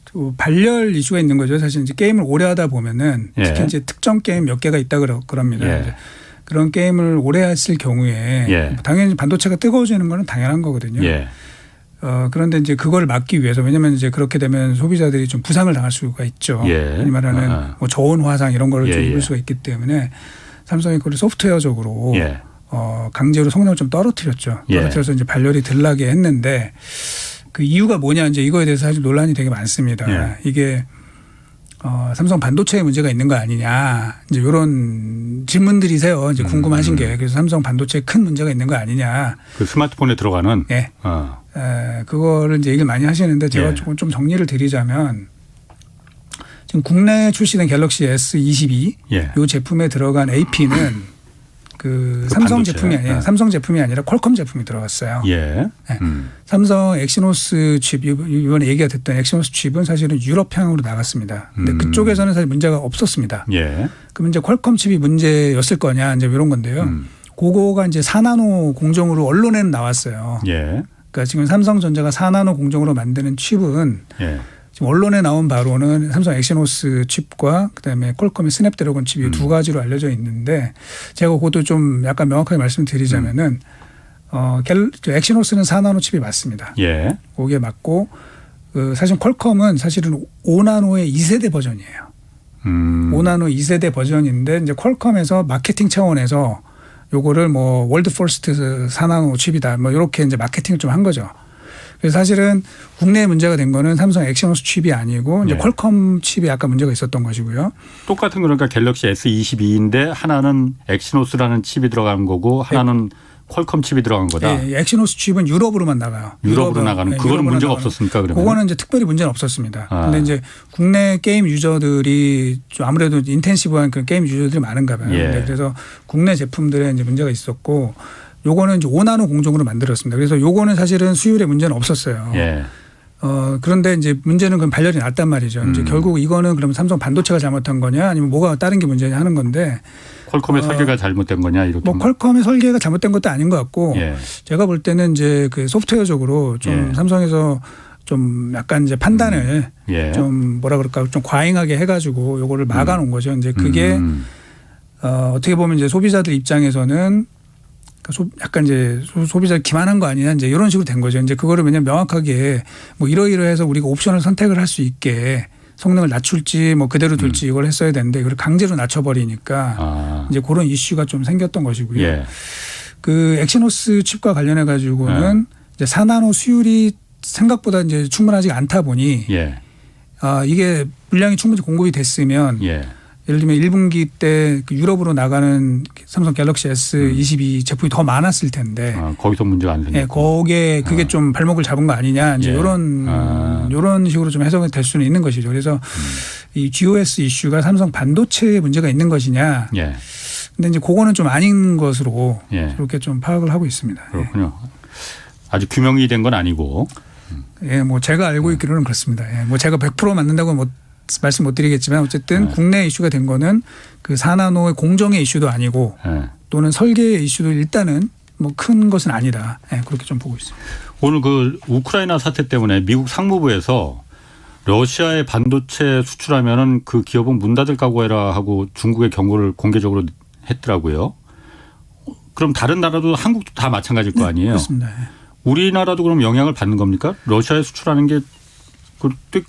또 발열 이슈가 있는 거죠. 사실 이제 게임을 오래 하다 보면은 특히 이제 특정 게임 몇 개가 있다 그럽니다. 예. 그런 게임을 오래 했을 경우에 당연히 반도체가 뜨거워지는 거는 당연한 거거든요. 예. 그런데 이제 그걸 막기 위해서 왜냐하면 이제 그렇게 되면 소비자들이 좀 부상을 당할 수가 있죠. 흔히 말하는 뭐 저온 화상 이런 거를 좀 입을 수가 있기 때문에 삼성이 그걸 소프트웨어적으로 강제로 성능을 좀 떨어뜨렸죠. 떨어뜨려서 이제 발열이 덜 나게 했는데 그 이유가 뭐냐 이제 이거에 대해서 사실 논란이 되게 많습니다. 이게 삼성 반도체에 문제가 있는 거 아니냐 이제 이런 질문들이세요. 이제 궁금하신 게 그래서 삼성 반도체에 큰 문제가 있는 거 아니냐. 그 스마트폰에 들어가는. 예. 그거를 이제 얘기를 많이 하시는데 제가 조금 좀 정리를 드리자면 지금 국내에 출시된 갤럭시 S22 이 제품에 들어간 AP는 그 삼성 반도체. 제품이 아니에요. 삼성 제품이 아니라 퀄컴 제품이 들어갔어요. 삼성 엑시노스 칩 이번에 얘기가 됐던 엑시노스 칩은 사실은 유럽향으로 나갔습니다. 근데 그쪽에서는 사실 문제가 없었습니다. 그럼 이제 퀄컴 칩이 문제였을 거냐 이제 이런 건데요. 그거가 이제 4나노 공정으로 언론에는 나왔어요. 그러니까 지금 삼성전자가 4나노 공정으로 만드는 칩은 지금 언론에 나온 바로는 삼성 엑시노스 칩과 그다음에 퀄컴의 스냅드래곤 칩이 두 가지로 알려져 있는데 제가 그것도 좀 약간 명확하게 말씀드리자면은 엑시노스는 4나노 칩이 맞습니다. 그게 맞고 사실 퀄컴은 사실은 5나노의 2세대 버전이에요. 5나노 2세대 버전인데 이제 퀄컴에서 마케팅 차원에서 요거를 뭐 월드 퍼스트 4나노 칩이다 뭐 이렇게 이제 마케팅을 좀 한 거죠. 그래서 사실은 국내에 문제가 된 거는 삼성 엑시노스 칩이 아니고 이제 퀄컴 칩이 약간 문제가 있었던 것이고요. 똑같은 그러니까 갤럭시 S22인데 하나는 엑시노스라는 칩이 들어간 거고 하나는 퀄컴 칩이 들어간 거다. 엑시노스 칩은 유럽으로만 나가요. 유럽으로 나가는. 그거는 문제가 없었습니까? 그러면? 그거는 이제 특별히 문제는 없었습니다. 그런데 이제 국내 게임 유저들이 좀 아무래도 인텐시브한 그 게임 유저들이 많은가 봐요. 그래서 국내 제품들에 이제 문제가 있었고 요거는 이제 5나노 공정으로 만들었습니다. 그래서 요거는 사실은 수율에 문제는 없었어요. 그런데 이제 문제는 그럼 발열이 났단 말이죠. 이제 결국 이거는 그러면 삼성 반도체가 잘못한 거냐 아니면 뭐가 다른 게 문제냐 하는 건데 퀄컴의 설계가 잘못된 거냐 이렇게. 뭐 퀄컴의 설계가 잘못된 것도 아닌 것 같고 제가 볼 때는 이제 그 소프트웨어적으로 좀 삼성에서 좀 약간 이제 판단을 좀 뭐라 그럴까 좀 과잉하게 해가지고 요거를 막아놓은 거죠. 이제 그게 어떻게 보면 이제 소비자들 입장에서는 약간 이제 소비자 기만한 거 아니냐 이제 이런 식으로 된 거죠. 이제 그거를 왜냐면 명확하게 뭐 이러이러해서 우리가 옵션을 선택을 할 수 있게 성능을 낮출지 뭐 그대로 둘지 이걸 했어야 되는데 이걸 강제로 낮춰버리니까 이제 그런 이슈가 좀 생겼던 것이고요. 그 엑시노스 칩과 관련해 가지고는 이제 4나노 수율이 생각보다 이제 충분하지 않다 보니 이게 물량이 충분히 공급이 됐으면 예를 들면 1분기 때 유럽으로 나가는 삼성 갤럭시 S22 제품이 더 많았을 텐데. 거기서 문제가 안 생겼고. 거기에 그게 좀 발목을 잡은 거 아니냐. 이제 이런 식으로 좀 해석이 될 수는 있는 것이죠. 그래서 이 GOS 이슈가 삼성 반도체에 문제가 있는 것이냐. 근데 이제 그거는 좀 아닌 것으로 그렇게 좀 파악을 하고 있습니다. 그렇군요. 아직 규명이 된 건 아니고. 뭐 제가 알고 있기로는 그렇습니다. 뭐 제가 100% 맞는다고 뭐 말씀 못 드리겠지만 어쨌든 국내 이슈가 된 거는 그 4나노의 공정의 이슈도 아니고 또는 설계의 이슈도 일단은 뭐 큰 것은 아니다. 그렇게 좀 보고 있습니다. 오늘 그 우크라이나 사태 때문에 미국 상무부에서 러시아에 반도체 수출하면은 그 기업은 문 닫을 각오해라 하고 중국의 경고를 공개적으로 했더라고요. 그럼 다른 나라도 한국도 다 마찬가지일 거 아니에요? 그렇습니다. 우리나라도 그럼 영향을 받는 겁니까? 러시아에 수출하는 게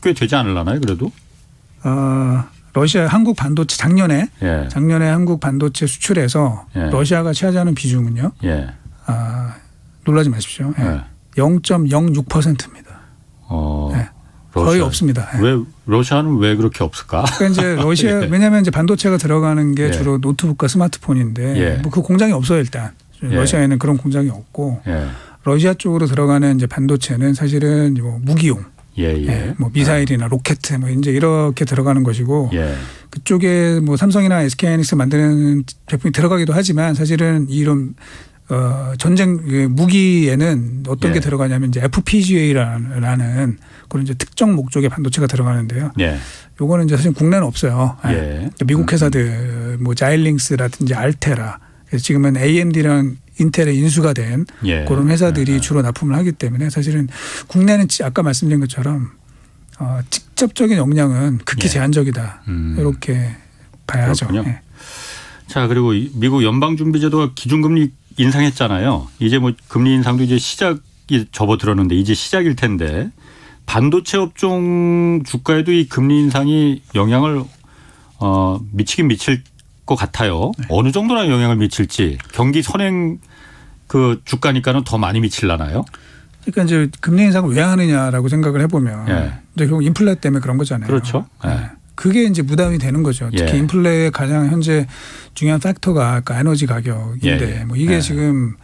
꽤 되지 않을라나요? 그래도? 러시아 한국 반도체 작년에 한국 반도체 수출에서 러시아가 차지하는 비중은요. 놀라지 마십시오. 0.06%입니다. 거의 없습니다. 왜 러시아는 왜 그렇게 없을까? 그러니까 이제 러시아 예. 왜냐하면 이제 반도체가 들어가는 게 예. 주로 노트북과 스마트폰인데 예. 뭐 그 공장이 없어요 일단. 예. 러시아에는 그런 공장이 없고 예. 러시아 쪽으로 들어가는 이제 반도체는 사실은 뭐 무기용, 예. 뭐 미사일이나 로켓 뭐 이제 이렇게 들어가는 것이고 예. 그쪽에 뭐 삼성이나 SK하이닉스 만드는 제품이 들어가기도 하지만 사실은 이런 전쟁 무기에는 어떤 예. 게 들어가냐면 이제 FPGA라는 그런 이제 특정 목적의 반도체가 들어가는데요. 예. 요거는 이제 사실 국내는 없어요. 예. 미국 회사들 뭐 자일링스라든지 알테라 그래서 지금은 AMD랑 인텔에 인수가 된 예. 그런 회사들이 주로 납품을 하기 때문에 사실은 국내는 아까 말씀드린 것처럼 직접적인 역량은 극히 예. 제한적이다. 이렇게 봐야죠. 그렇군요. 자, 그리고 미국 연방준비제도가 기준금리 인상했잖아요. 이제 뭐 금리 인상도 이제 시작이 접어들었는데 이제 시작일 텐데 반도체 업종 주가에도 이 금리 인상이 영향을 미치긴 미칠 것 같아요. 네. 어느 정도나 영향을 미칠지 경기 선행 그 주가니까는 더 많이 미칠라나요? 그러니까 이제 금리 인상을 왜 하느냐라고 생각을 해보면 예. 이제 결국 인플레 때문에 그런 거잖아요. 그렇죠. 예. 그게 이제 부담이 되는 거죠. 특히 예. 인플레의 가장 현재 중요한 팩터가 아까 에너지 가격인데 예. 뭐 이게 예. 지금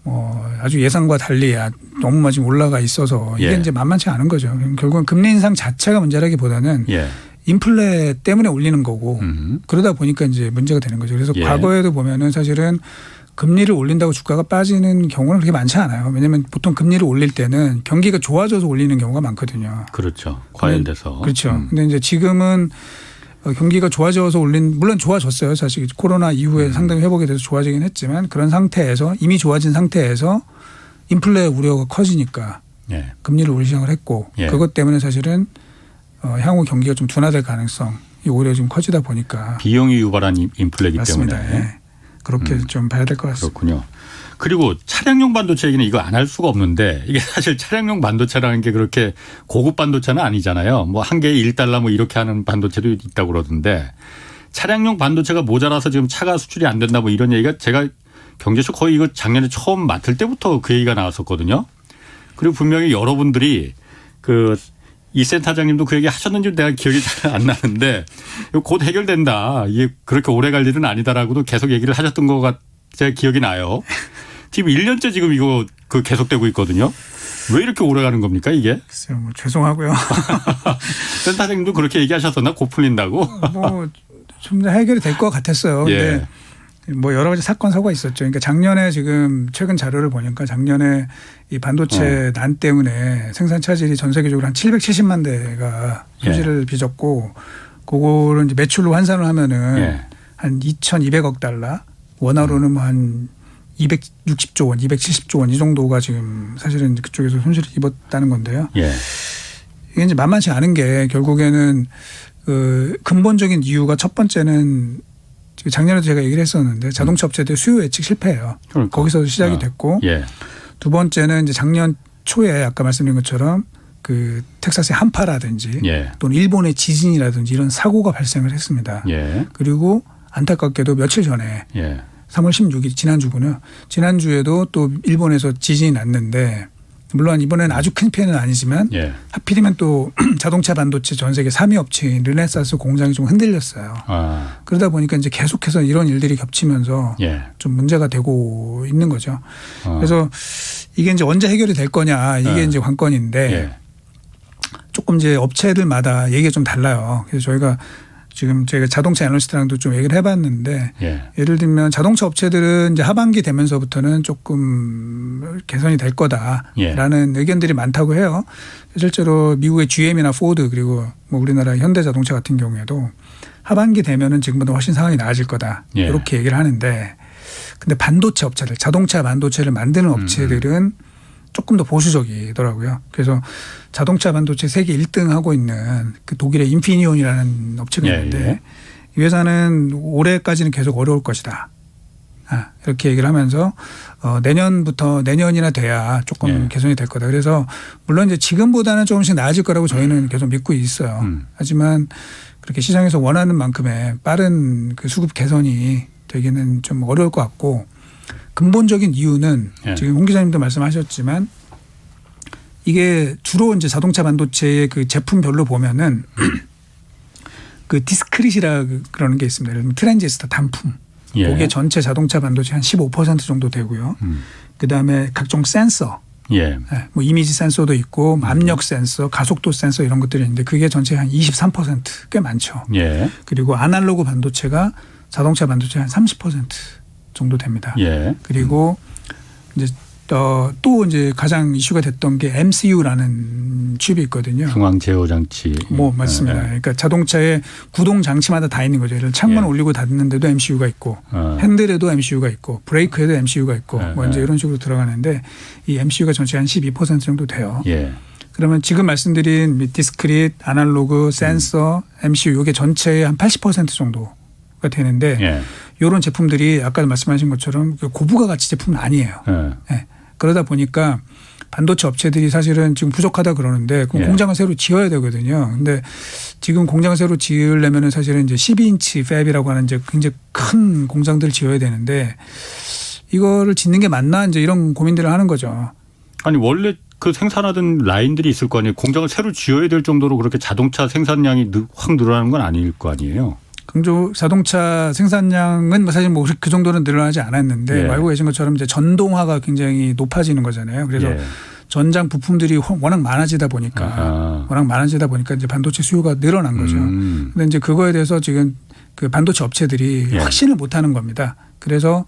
뭐 아주 예상과 달리 너무 많이 올라가 있어서 이게 예. 이제 만만치 않은 거죠. 결국은 금리 인상 자체가 문제라기보다는 예. 인플레 때문에 올리는 거고 그러다 보니까 이제 문제가 되는 거죠. 그래서 예. 과거에도 보면은 사실은 금리를 올린다고 주가가 빠지는 경우는 그렇게 많지 않아요. 왜냐하면 보통 금리를 올릴 때는 경기가 좋아져서 올리는 경우가 많거든요. 그렇죠. 과열돼서. 그렇죠. 근데 이제 지금은 경기가 좋아져서 물론 좋아졌어요. 사실 코로나 이후에 상당히 회복이 돼서 좋아지긴 했지만 그런 상태에서 이미 좋아진 상태에서 인플레 우려가 커지니까 예. 금리를 올리기 시작을 했고 예. 그것 때문에 사실은 향후 경기가 좀 둔화될 가능성이 오히려 좀 커지다 보니까 비용이 유발한 인플레이기 맞습니다. 때문에. 예. 그렇게 좀 봐야 될 것 같습니다. 그렇군요. 그리고 차량용 반도체 얘기는 이거 안 할 수가 없는데 이게 사실 차량용 반도체라는 게 그렇게 고급 반도체는 아니잖아요. 뭐 한 개에 1달러 뭐 이렇게 하는 반도체도 있다고 그러던데 차량용 반도체가 모자라서 지금 차가 수출이 안 된다 뭐 이런 얘기가 제가 경제쇼 거의 이거 작년에 처음 맡을 때부터 그 얘기가 나왔었거든요. 그리고 분명히 여러분들이 이 센터장님도 그 얘기 하셨는지 내가 기억이 잘 안 나는데 곧 해결된다. 이게 그렇게 오래 갈 일은 아니다라고도 계속 얘기를 하셨던 것 같아 제가 기억이 나요. 지금 1년째 지금 이거 계속되고 있거든요. 왜 이렇게 오래 가는 겁니까 이게? 글쎄요. 뭐 죄송하고요. 센터장님도 그렇게 얘기하셨었나? 곧 풀린다고? 뭐 좀 더 해결이 될 것 같았어요. 근데 뭐 여러 가지 사건 사고가 있었죠. 그러니까 작년에 지금 최근 자료를 보니까 작년에 이 반도체 난 때문에 생산 차질이 전 세계적으로 한 770만 대가 소지를 빚었고 그거를 이제 매출로 환산을 하면은 한 2,200억 달러 원화로는 한 260조 원, 270조 원 이 정도가 지금 사실은 그쪽에서 손실을 입었다는 건데요. 이게 이제 만만치 않은 게 결국에는 근본적인 이유가 첫 번째는 작년에도 제가 얘기를 했었는데 자동차 업체들 수요 예측 실패예요. 그러니까. 거기서 시작이 됐고 두 번째는 이제 작년 초에 아까 말씀드린 것처럼 텍사스의 한파라든지 또는 일본의 지진이라든지 이런 사고가 발생을 했습니다. 그리고 안타깝게도 며칠 전에 3월 16일 지난주군요. 지난주에도 또 일본에서 지진이 났는데 물론 이번에는 아주 큰 피해는 아니지만 하필이면 또 자동차 반도체 전 세계 3위 업체인 르네사스 공장이 좀 흔들렸어요. 그러다 보니까 이제 계속해서 이런 일들이 겹치면서 좀 문제가 되고 있는 거죠. 그래서 이게 이제 언제 해결이 될 거냐 이게 이제 관건인데 조금 이제 업체들마다 얘기가 좀 달라요. 그래서 저희가 지금 제가 자동차 애널리스트랑도 좀 얘기를 해봤는데 예를 들면 자동차 업체들은 이제 하반기 되면서부터는 조금 개선이 될 거다라는 의견들이 많다고 해요. 실제로 미국의 GM이나 포드 그리고 뭐 우리나라 현대자동차 같은 경우에도 하반기 되면은 지금보다 훨씬 상황이 나아질 거다 이렇게 얘기를 하는데 근데 반도체 업체들 자동차 반도체를 만드는 업체들은 조금 더 보수적이더라고요. 그래서 자동차 반도체 세계 1등 하고 있는 독일의 인피니온이라는 업체가 있는데 이 회사는 올해까지는 계속 어려울 것이다. 이렇게 얘기를 하면서 내년이나 돼야 조금 개선이 될 거다. 그래서 물론 이제 지금보다는 조금씩 나아질 거라고 저희는 계속 믿고 있어요. 하지만 그렇게 시장에서 원하는 만큼의 빠른 수급 개선이 되기는 좀 어려울 것 같고 근본적인 이유는 지금 홍 기자님도 말씀하셨지만 이게 주로 이제 자동차 반도체의 그 제품별로 보면은 그 디스크릿이라 그러는 게 있습니다. 예를 들면 트랜지스터 단품. 예. 그게 전체 자동차 반도체 한 15% 정도 되고요. 그다음에 각종 센서. 예. 네, 뭐 이미지 센서도 있고 압력 센서, 가속도 센서 이런 것들이 있는데 그게 전체 한 23%꽤 많죠. 예. 그리고 아날로그 반도체가 자동차 반도체 한 30% 정도 됩니다. 예. 그리고 이제 또 이제 가장 이슈가 됐던 게 MCU라는 칩이 있거든요. 중앙 제어 장치. 뭐 맞습니다. 그러니까 자동차에 구동 장치마다 다 있는 거죠. 예를 들어 창문 올리고 닫는데도 MCU가 있고 핸들에도 MCU가 있고 브레이크에도 MCU가 있고 뭐 이제 이런 식으로 들어가는데 이 MCU가 전체 한 12% 정도 돼요. 예. 그러면 지금 말씀드린 디스크릿, 아날로그, 센서, MCU 이게 전체의 한 80% 정도가 되는데 예. 이런 제품들이 아까 말씀하신 것처럼 고부가 가치 제품은 아니에요. 네. 그러다 보니까 반도체 업체들이 사실은 지금 부족하다 그러는데 그럼 공장을 새로 지어야 되거든요. 근데 지금 공장을 새로 지으려면은 사실은 이제 12인치 팹이라고 하는 이제 굉장히 큰 공장들을 지어야 되는데 이거를 짓는 게 맞나 이제 이런 고민들을 하는 거죠. 아니 원래 그 생산하던 라인들이 있을 거 아니에요. 공장을 새로 지어야 될 정도로 그렇게 자동차 생산량이 확 늘어나는 건 아닐 거 아니에요. 자동차 생산량은 사실 뭐 그 정도는 늘어나지 않았는데 알고 계신 것처럼 이제 전동화가 굉장히 높아지는 거잖아요. 그래서 전장 부품들이 워낙 많아지다 보니까 이제 반도체 수요가 늘어난 거죠. 그런데 이제 그거에 대해서 지금 그 반도체 업체들이 확신을 못 하는 겁니다. 그래서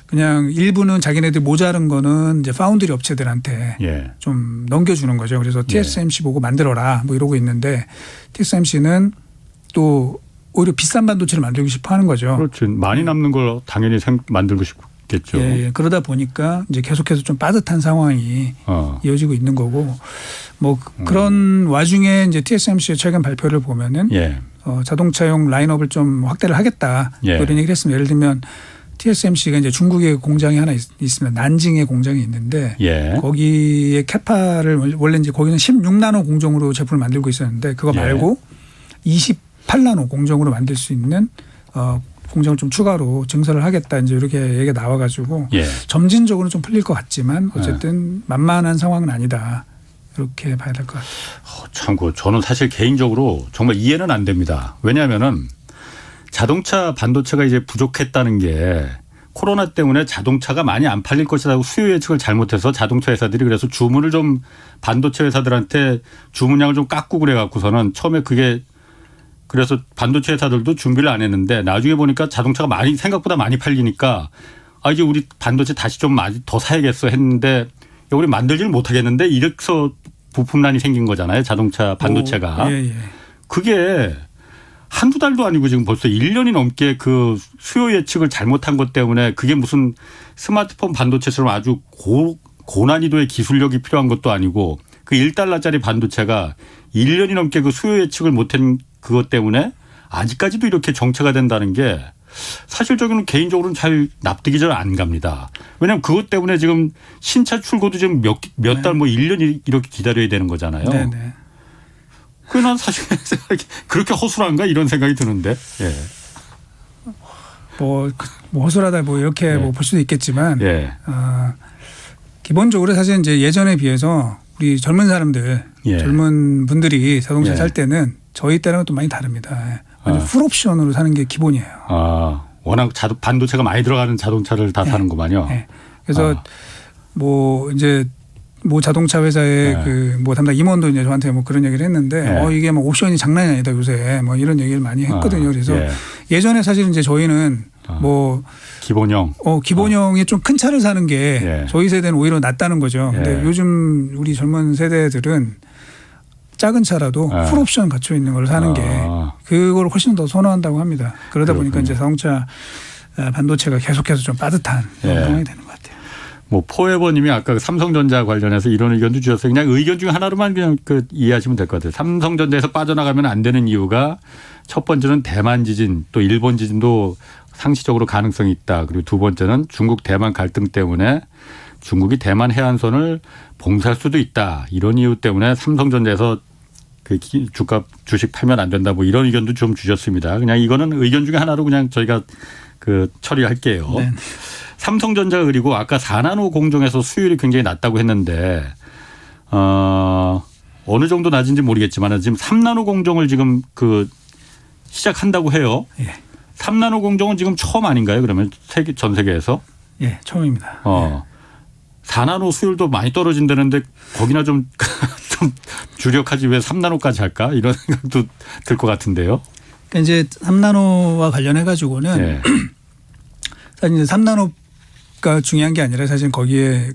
그냥 일부는 자기네들 모자른 거는 이제 파운드리 업체들한테 좀 넘겨주는 거죠. 그래서 TSMC 보고 만들어라 뭐 이러고 있는데 TSMC는 또 오히려 비싼 반도체를 만들고 싶어 하는 거죠. 그렇지. 많이 남는 걸 당연히 만들고 싶겠죠. 예. 그러다 보니까 이제 계속해서 좀 빠듯한 상황이 이어지고 있는 거고 뭐 그런 와중에 이제 TSMC의 최근 발표를 보면은 자동차용 라인업을 좀 확대를 하겠다. 이런 얘기를 했습니다. 예를 들면 TSMC가 이제 중국에 공장이 하나 있습니다. 난징에 공장이 있는데 거기에 캐파를 원래 이제 거기는 16나노 공정으로 제품을 만들고 있었는데 그거 말고 28나노 공정으로 만들 수 있는 공정을 좀 추가로 증설을 하겠다. 이제 이렇게 얘기가 나와가지고 점진적으로 좀 풀릴 것 같지만 어쨌든 만만한 상황은 아니다. 이렇게 봐야 될 것 같아요. 참고 저는 사실 개인적으로 정말 이해는 안 됩니다. 왜냐하면은 자동차 반도체가 이제 부족했다는 게 코로나 때문에 자동차가 많이 안 팔릴 것이라고 수요 예측을 잘못해서 자동차 회사들이 그래서 주문을 좀 반도체 회사들한테 주문량을 좀 깎고 그래 갖고서는 처음에 그게 그래서 반도체 회사들도 준비를 안 했는데 나중에 보니까 자동차가 생각보다 많이 팔리니까 이제 우리 반도체 다시 좀 더 사야겠어 했는데 우리 만들지를 못하겠는데 이래서 부품난이 생긴 거잖아요. 자동차 반도체가. 그게 한두 달도 아니고 지금 벌써 1년이 넘게 그 수요 예측을 잘못한 것 때문에 그게 무슨 스마트폰 반도체처럼 아주 고난이도의 기술력이 필요한 것도 아니고 그 1달러짜리 반도체가 1년이 넘게 그 수요 예측을 못한 그것 때문에 아직까지도 이렇게 정체가 된다는 게 사실적으로는 개인적으로는 잘 납득이 잘 안 갑니다. 왜냐하면 그것 때문에 지금 신차 출고도 지금 몇 달 뭐 1년 이렇게 기다려야 되는 거잖아요. 그게 난 사실 그렇게 허술한가 이런 생각이 드는데. 뭐 허술하다 뭐 이렇게 뭐 볼 수도 있겠지만 기본적으로 사실 이제 예전에 비해서 우리 젊은 사람들 젊은 분들이 자동차 살 때는 저희 때랑은 또 많이 다릅니다. 풀옵션으로 사는 게 기본이에요. 워낙 반도체가 많이 들어가는 자동차를 다 사는구만요. 그래서 뭐 이제 뭐 자동차 회사의 그 뭐 담당 임원도 이제 저한테 뭐 그런 얘기를 했는데 이게 뭐 옵션이 장난이 아니다 요새 뭐 이런 얘기를 많이 했거든요. 그래서 예전에 사실 이제 저희는 뭐 기본형이 좀 큰 차를 사는 게 저희 세대는 오히려 낫다는 거죠. 근데 요즘 우리 젊은 세대들은 작은 차라도 풀옵션 갖춰 있는 걸 사는 게 그걸 훨씬 더 선호한다고 합니다. 그러다 보니까 이제 자동차 반도체가 계속해서 좀 빠듯한 상황이 되는 것 같아요. 뭐 포에버님이 아까 삼성전자 관련해서 이런 의견도 주셨어요. 그냥 의견 중에 하나로만 그냥 이해하시면 될 것 같아요. 삼성전자에서 빠져나가면 안 되는 이유가 첫 번째는 대만 지진 또 일본 지진도 상시적으로 가능성이 있다. 그리고 두 번째는 중국 대만 갈등 때문에 중국이 대만 해안선을 봉쇄할 수도 있다. 이런 이유 때문에 삼성전자에서 그 주식 팔면 안 된다. 뭐 이런 의견도 좀 주셨습니다. 그냥 이거는 의견 중에 하나로 그냥 저희가 처리할게요. 삼성전자가 그리고 아까 4나노 공정에서 수율이 굉장히 낮다고 했는데 어느 정도 낮은지 모르겠지만 지금 3나노 공정을 지금 시작한다고 해요. 예. 3나노 공정은 지금 처음 아닌가요? 그러면 전 세계에서? 예, 처음입니다. 4나노 수율도 많이 떨어진다는데 거기나 좀 주력하지 왜 3나노까지 할까? 이런 생각도 들 것 같은데요. 그러니까 이제 3나노와 관련해 가지고는 예. 사실 이제 3나노가 중요한 게 아니라 사실 거기에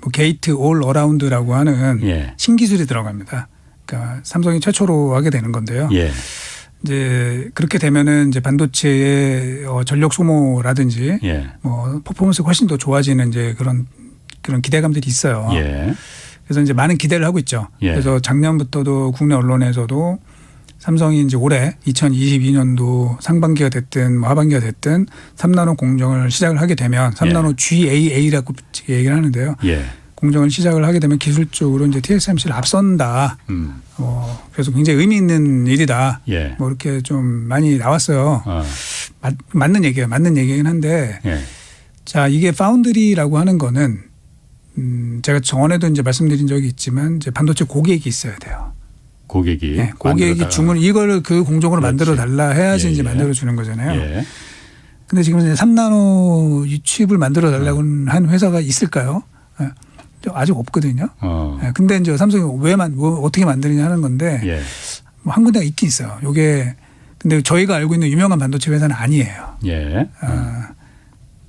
뭐 게이트 올 어라운드라고 하는 예. 신기술이 들어갑니다. 그러니까 삼성이 최초로 하게 되는 건데요. 예. 이제 그렇게 되면은 이제 반도체의 전력 소모라든지 예. 뭐 퍼포먼스가 훨씬 더 좋아지는 이제 그런 기대감들이 있어요. 예. 그래서 이제 많은 기대를 하고 있죠. 예. 그래서 작년부터도 국내 언론에서도 삼성이 이제 올해 2022년도 상반기가 됐든 뭐 하반기가 됐든 3나노 공정을 시작을 하게 되면 3나노 GAA라고 얘기를 하는데요. 예. 공정을 시작을 하게 되면 기술적으로 이제 TSMC를 앞선다. 그래서 굉장히 의미 있는 일이다. 예. 뭐 이렇게 좀 많이 나왔어요. 맞는 얘기예요. 맞는 얘기긴 한데 예. 자, 이게 파운드리라고 하는 거는 제가 전에도 이제 말씀드린 적이 있지만 이제 반도체 고객이 있어야 돼요. 고객이. 네, 고객이 주문 이거를 그 공정으로 만들어 달라 해야지 예, 이제 예. 만들어 주는 거잖아요. 예. 근데 지금 이제 3나노 칩을 만들어 달라고 한 회사가 있을까요? 네. 아직 없거든요. 네. 근데 이제 삼성이 어떻게 만드느냐 하는 건데 예. 뭐 한 군데가 있긴 있어요. 요게 근데 저희가 알고 있는 유명한 반도체 회사는 아니에요. 예.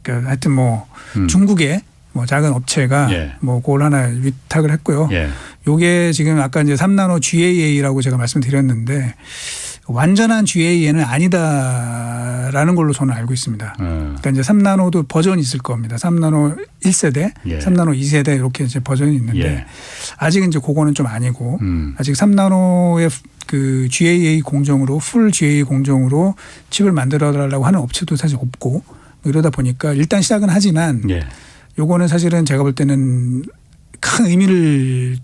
그러니까 하여튼 뭐 중국의 뭐 작은 업체가 예. 뭐 그걸 하나 위탁을 했고요. 예. 요게 지금 아까 이제 3나노 GAA라고 제가 말씀드렸는데 완전한 GAA는 아니다라는 걸로 저는 알고 있습니다. 그러니까 이제 3나노도 버전이 있을 겁니다. 3나노 1세대, 예. 3나노 2세대 이렇게 이제 버전이 있는데 예. 아직은 이제 그거는 좀 아니고 아직 3나노의 그 GAA 공정으로 풀 GAA 공정으로 칩을 만들어 달라고 하는 업체도 사실 없고 이러다 보니까 일단 시작은 하지만 예. 요거는 사실은 제가 볼 때는 큰 의미를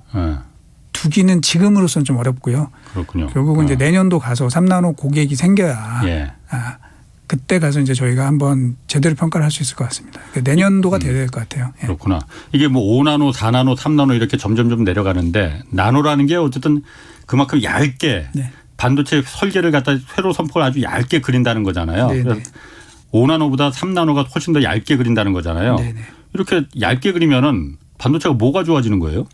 두기는 지금으로서는 좀 어렵고요. 그렇군요. 결국은 이제 내년도 가서 3나노 고객이 생겨야 예. 그때 가서 이제 저희가 한번 제대로 평가를 할 수 있을 것 같습니다. 그러니까 내년도가 돼야 될 것 같아요. 예. 그렇구나. 이게 뭐 5나노, 4나노, 3나노 이렇게 점점 내려가는데 나노라는 게 어쨌든 그만큼 얇게 네. 반도체 설계를 갖다 회로 선포를 아주 얇게 그린다는 거잖아요. 네네. 그래서 5나노보다 3나노가 훨씬 더 얇게 그린다는 거잖아요. 네네. 이렇게 얇게 그리면은 반도체가 뭐가 좋아지는 거예요?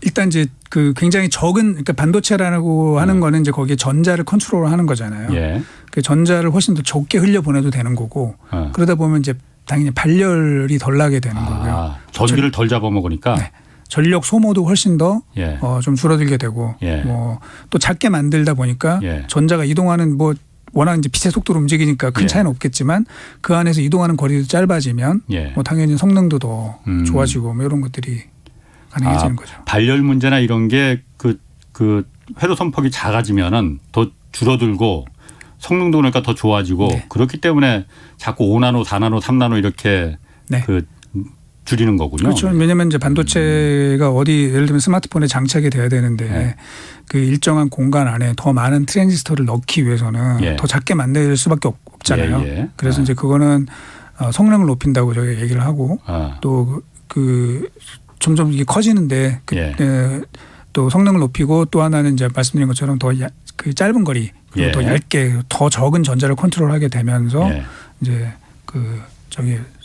일단 이제 그 굉장히 적은 그러니까 반도체라고 하는 거는 이제 거기에 전자를 컨트롤하는 거잖아요. 예. 그 전자를 훨씬 더 적게 흘려 보내도 되는 거고 그러다 보면 이제 당연히 발열이 덜 나게 되는 거고요. 전기를 덜 잡아먹으니까. 네. 전력 소모도 훨씬 더 예. 좀 줄어들게 되고 예. 뭐 또 작게 만들다 보니까 예. 전자가 이동하는 뭐 워낙 이제 빛의 속도로 움직이니까 큰 예. 차이는 없겠지만 그 안에서 이동하는 거리도 짧아지면 예. 뭐 당연히 성능도 더 좋아지고 뭐 이런 것들이 가능해지는 거죠. 발열 문제나 이런 게 그 회로 선폭이 작아지면은 더 줄어들고 성능도 그러니까 더 좋아지고 네. 그렇기 때문에 자꾸 5나노, 4나노, 3나노 이렇게 네. 줄이는 거군요. 그렇죠. 왜냐하면 이제 반도체가 어디 예를 들면 스마트폰에 장착이 돼야 되는데 네. 그 일정한 공간 안에 더 많은 트랜지스터를 넣기 위해서는 예. 더 작게 만들 수밖에 없잖아요. 예, 예. 그래서 이제 그거는 성능을 높인다고 저희가 얘기를 하고 또 그 점점 이게 커지는데 예. 또 성능을 높이고 또 하나는 이제 말씀드린 것처럼 더 그 짧은 거리 그리고 예. 더 얇게 더 적은 전자를 컨트롤하게 되면서 예. 이제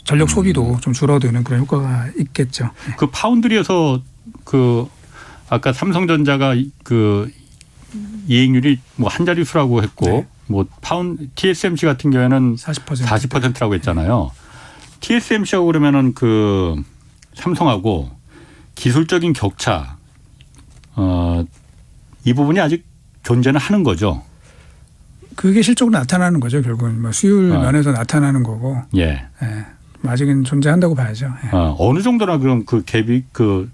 전력 소비도 좀 줄어드는 그런 효과가 있겠죠. 그 파운드리에서 아까 삼성전자가 그 이익률이 뭐 한 자릿수라고 했고 네. 뭐 TSMC 같은 경우에는 40%라고 했잖아요. TSMC하고 그러면은 그 삼성하고 기술적인 격차 이 부분이 아직 존재는 하는 거죠. 그게 실적으로 나타나는 거죠. 결국은 뭐 수율 면에서 나타나는 거고. 예. 예. 아직은 존재한다고 봐야죠. 예. 어느 정도나 그럼 그 갭이 그러니까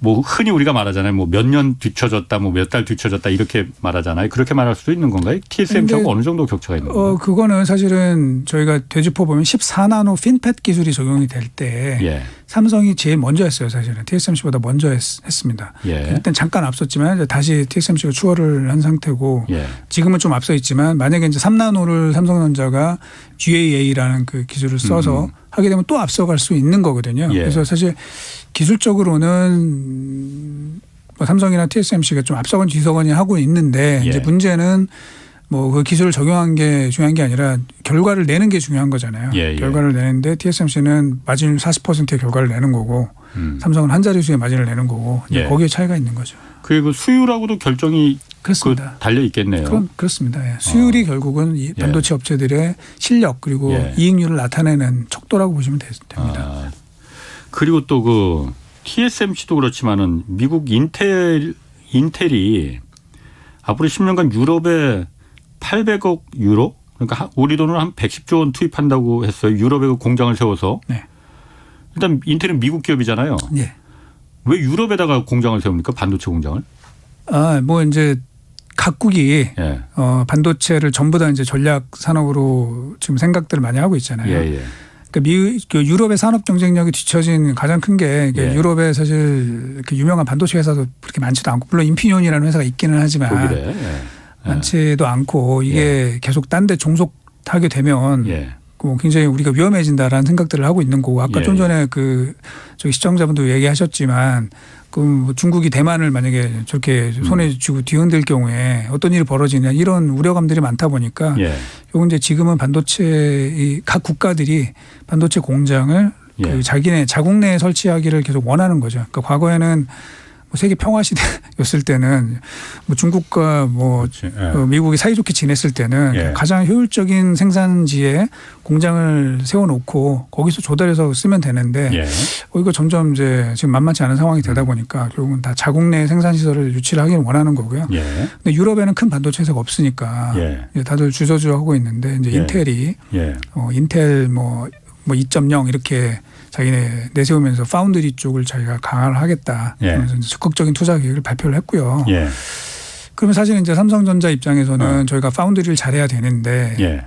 뭐 흔히 우리가 말하잖아요. 뭐 몇 년 뒤쳐졌다, 뭐 몇 달 뒤쳐졌다 이렇게 말하잖아요. 그렇게 말할 수도 있는 건가요? TSMC하고 어느 정도 격차가 있는 건가요? 그거는 사실은 저희가 되짚어 보면 14나노 핀팻 기술이 적용이 될 때 예. 삼성이 제일 먼저 했어요. 사실은 TSMC보다 먼저 했습니다. 예. 그때 잠깐 앞섰지만 다시 TSMC가 추월을 한 상태고 예. 지금은 좀 앞서 있지만 만약에 이제 3나노를 삼성전자가 GAA라는 그 기술을 써서 하게 되면 또 앞서갈 수 있는 거거든요. 예. 그래서 사실 기술적으로는 뭐 삼성이나 TSMC가 좀 앞서건 뒤서거니 하고 있는데 예. 이제 문제는 뭐 그 기술을 적용한 게 중요한 게 아니라 결과를 내는 게 중요한 거잖아요. 예. 결과를 내는데 TSMC는 마진 40%의 결과를 내는 거고 삼성은 한 자릿수의 마진을 내는 거고 예. 거기에 차이가 있는 거죠. 그 수율하고도 결정이 그렇습니다. 달려 있겠네요. 그렇습니다. 예. 수율이 결국은 이 반도체 업체들의 실력 그리고 예. 이익률을 나타내는 척도라고 보시면 됩니다. 그리고 또 그 TSMC도 그렇지만은 미국 인텔이 앞으로 10년간 유럽에 800억 유로 그러니까 우리 돈으로 한 110조 원 투입한다고 했어요. 유럽에 공장을 세워서. 네. 일단 인텔은 미국 기업이잖아요. 예. 왜 유럽에다가 공장을 세웁니까? 반도체 공장을? 뭐 이제 각국이 예. 반도체를 전부 다 이제 전략 산업으로 지금 생각들을 많이 하고 있잖아요. 예. 그러니까 그 유럽의 산업 경쟁력이 뒤처진 가장 큰 게 예. 유럽에 사실 이렇게 유명한 반도체 회사도 그렇게 많지도 않고 물론 인피니온이라는 회사가 있기는 하지만 독일에. 많지도 않고 이게 계속 딴 데 종속하게 되면 굉장히 우리가 위험해진다라는 생각들을 하고 있는 거고 아까 좀 전에 그 저기 시청자분도 얘기하셨지만 그 중국이 대만을 만약에 저렇게 손에 쥐고 뒤흔들 경우에 어떤 일이 벌어지냐 이런 우려감들이 많다 보니까 요건 이제 지금은 반도체 각 국가들이 반도체 공장을 그 자기네 자국 내에 설치하기를 계속 원하는 거죠. 그러니까 과거에는 뭐 세계 평화 시대였을 때는 뭐 중국과 뭐 미국이 사이좋게 지냈을 때는 가장 효율적인 생산지에 공장을 세워놓고 거기서 조달해서 쓰면 되는데 이거 점점 이제 지금 만만치 않은 상황이 되다 보니까 결국은 다 자국 내 생산 시설을 유치를 하기를 원하는 거고요. 근데 유럽에는 큰 반도체 회사가 없으니까 다들 주저주저하고 있는데 이제 인텔이 인텔 뭐 2.0 이렇게 자기네 내세우면서 파운드리 쪽을 자기가 강화를 하겠다. 그러면서 이제 적극적인 투자 계획을 발표를 했고요. 그러면 사실 이제 삼성전자 입장에서는 저희가 파운드리를 잘해야 되는데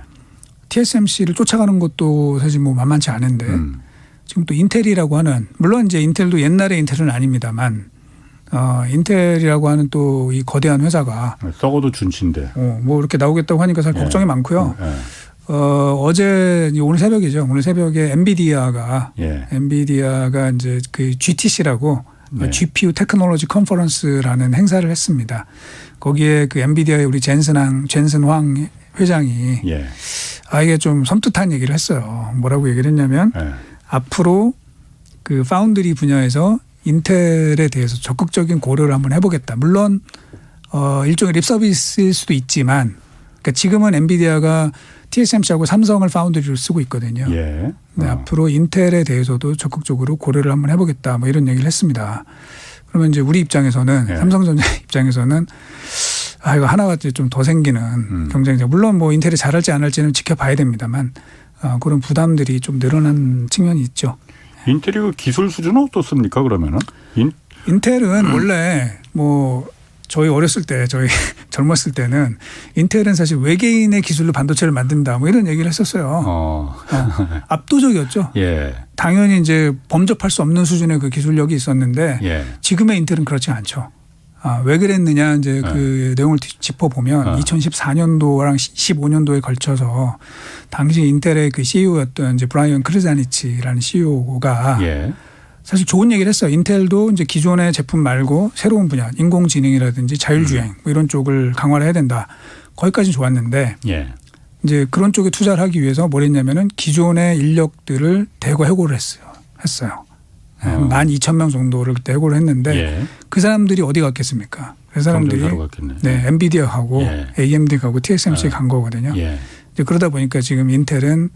TSMC를 쫓아가는 것도 사실 뭐 만만치 않은데 지금 또 인텔이라고 하는 물론 이제 인텔도 옛날의 인텔은 아닙니다만 인텔이라고 하는 또 이 거대한 회사가 썩어도 준치인데 뭐 이렇게 나오겠다고 하니까 사실 걱정이 많고요. 어제 오늘 새벽이죠. 오늘 새벽에 엔비디아가 이제 그 GTC라고 GPU 테크놀로지 컨퍼런스라는 행사를 했습니다. 거기에 그 엔비디아의 우리 젠슨 황 회장이 이게 좀 섬뜩한 얘기를 했어요. 뭐라고 얘기를 했냐면 앞으로 그 파운드리 분야에서 인텔에 대해서 적극적인 고려를 한번 해보겠다. 물론 일종의 립 서비스일 수도 있지만 그러니까 지금은 엔비디아가 TSMC하고 삼성을 파운드리로 쓰고 있거든요. 네, 앞으로 인텔에 대해서도 적극적으로 고려를 한번 해보겠다. 뭐 이런 얘기를 했습니다. 그러면 이제 우리 입장에서는 삼성전자 입장에서는 이거 하나가 좀 더 생기는 경쟁자. 물론 뭐 인텔이 잘할지 안 할지는 지켜봐야 됩니다만 그런 부담들이 좀 늘어난 측면이 있죠. 인텔이 그 기술 수준은 어떻습니까? 그러면은 인텔은 원래 뭐 저희 어렸을 때, 저희 젊었을 때는 인텔은 사실 외계인의 기술로 반도체를 만든다 뭐 이런 얘기를 했었어요. 압도적이었죠. 당연히 이제 범접할 수 없는 수준의 그 기술력이 있었는데 지금의 인텔은 그렇지 않죠. 왜 그랬느냐 이제 그 내용을 짚어보면 2014년도랑 15년도에 걸쳐서 당시 인텔의 그 CEO였던 이제 브라이언 크르자니치라는 CEO가 사실 좋은 얘기를 했어요. 인텔도 이제 기존의 제품 말고 새로운 분야, 인공지능이라든지 자율주행 뭐 이런 쪽을 강화를 해야 된다. 거기까지는 좋았는데 이제 그런 쪽에 투자를 하기 위해서 뭘 했냐면은 기존의 인력들을 대거 해고를 했어요. 12,000명 정도를 그때 해고를 했는데 그 사람들이 어디 갔겠습니까? 그 사람들이 엔비디아 가고 AMD 가고 TSMC 간 거거든요. 이제 그러다 보니까 지금 인텔은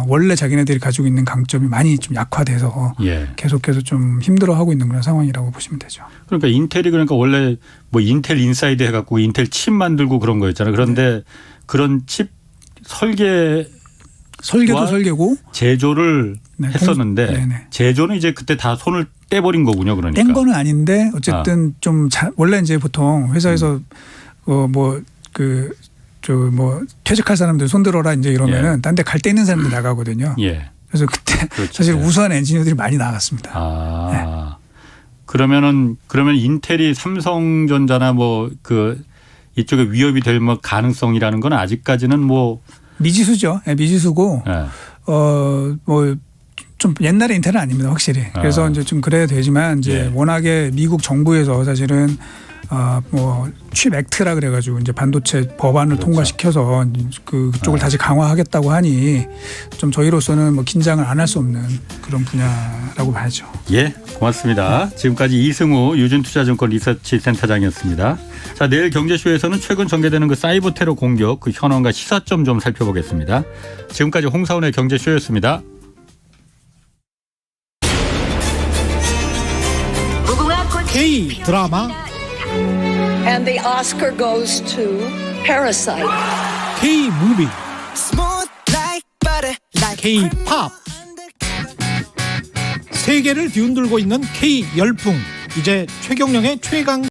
원래 자기네들이 가지고 있는 강점이 많이 좀 약화돼서 계속해서 좀 힘들어하고 있는 그런 상황이라고 보시면 되죠. 그러니까 인텔이 그러니까 원래 뭐 인텔 인사이드 해갖고 인텔 칩 만들고 그런 거였잖아요. 그런데 그런 칩 설계도 설계고 제조를 했었는데 제조는 이제 그때 다 손을 떼버린 거군요. 그러니까 뗀 거는 아닌데 어쨌든 좀 원래 이제 보통 회사에서 퇴직할 사람들 손들어라 이제 이러면은 딴 데 갈 데 있는 사람들 나가거든요. 그래서 그때 사실 우수한 엔지니어들이 많이 나갔습니다. 그러면 인텔이 삼성전자나 뭐 그 이쪽에 위협이 될 뭐 가능성이라는 건 아직까지는 뭐 미지수죠. 미지수고 뭐 좀 옛날의 인텔은 아닙니다, 확실히. 그래서 이제 좀 그래야 되지만 이제 워낙에 미국 정부에서 사실은 뭐 칩 액트라 그래가지고 이제 반도체 법안을 통과시켜서 그쪽을 다시 강화하겠다고 하니 좀 저희로서는 뭐 긴장을 안 할 수 없는 그런 분야라고 봐야죠. 예, 고맙습니다. 지금까지 이승우 유진투자증권 리서치 센터장이었습니다. 자, 내일 경제쇼에서는 최근 전개되는 그 사이버 테러 공격 그 현황과 시사점 좀 살펴보겠습니다. 지금까지 홍사훈의 경제쇼였습니다. K 드라마 And the Oscar goes to Parasite. K 무비 K 팝 세계를 뒤흔들고 있는 K 열풍 이제 최경영의 최강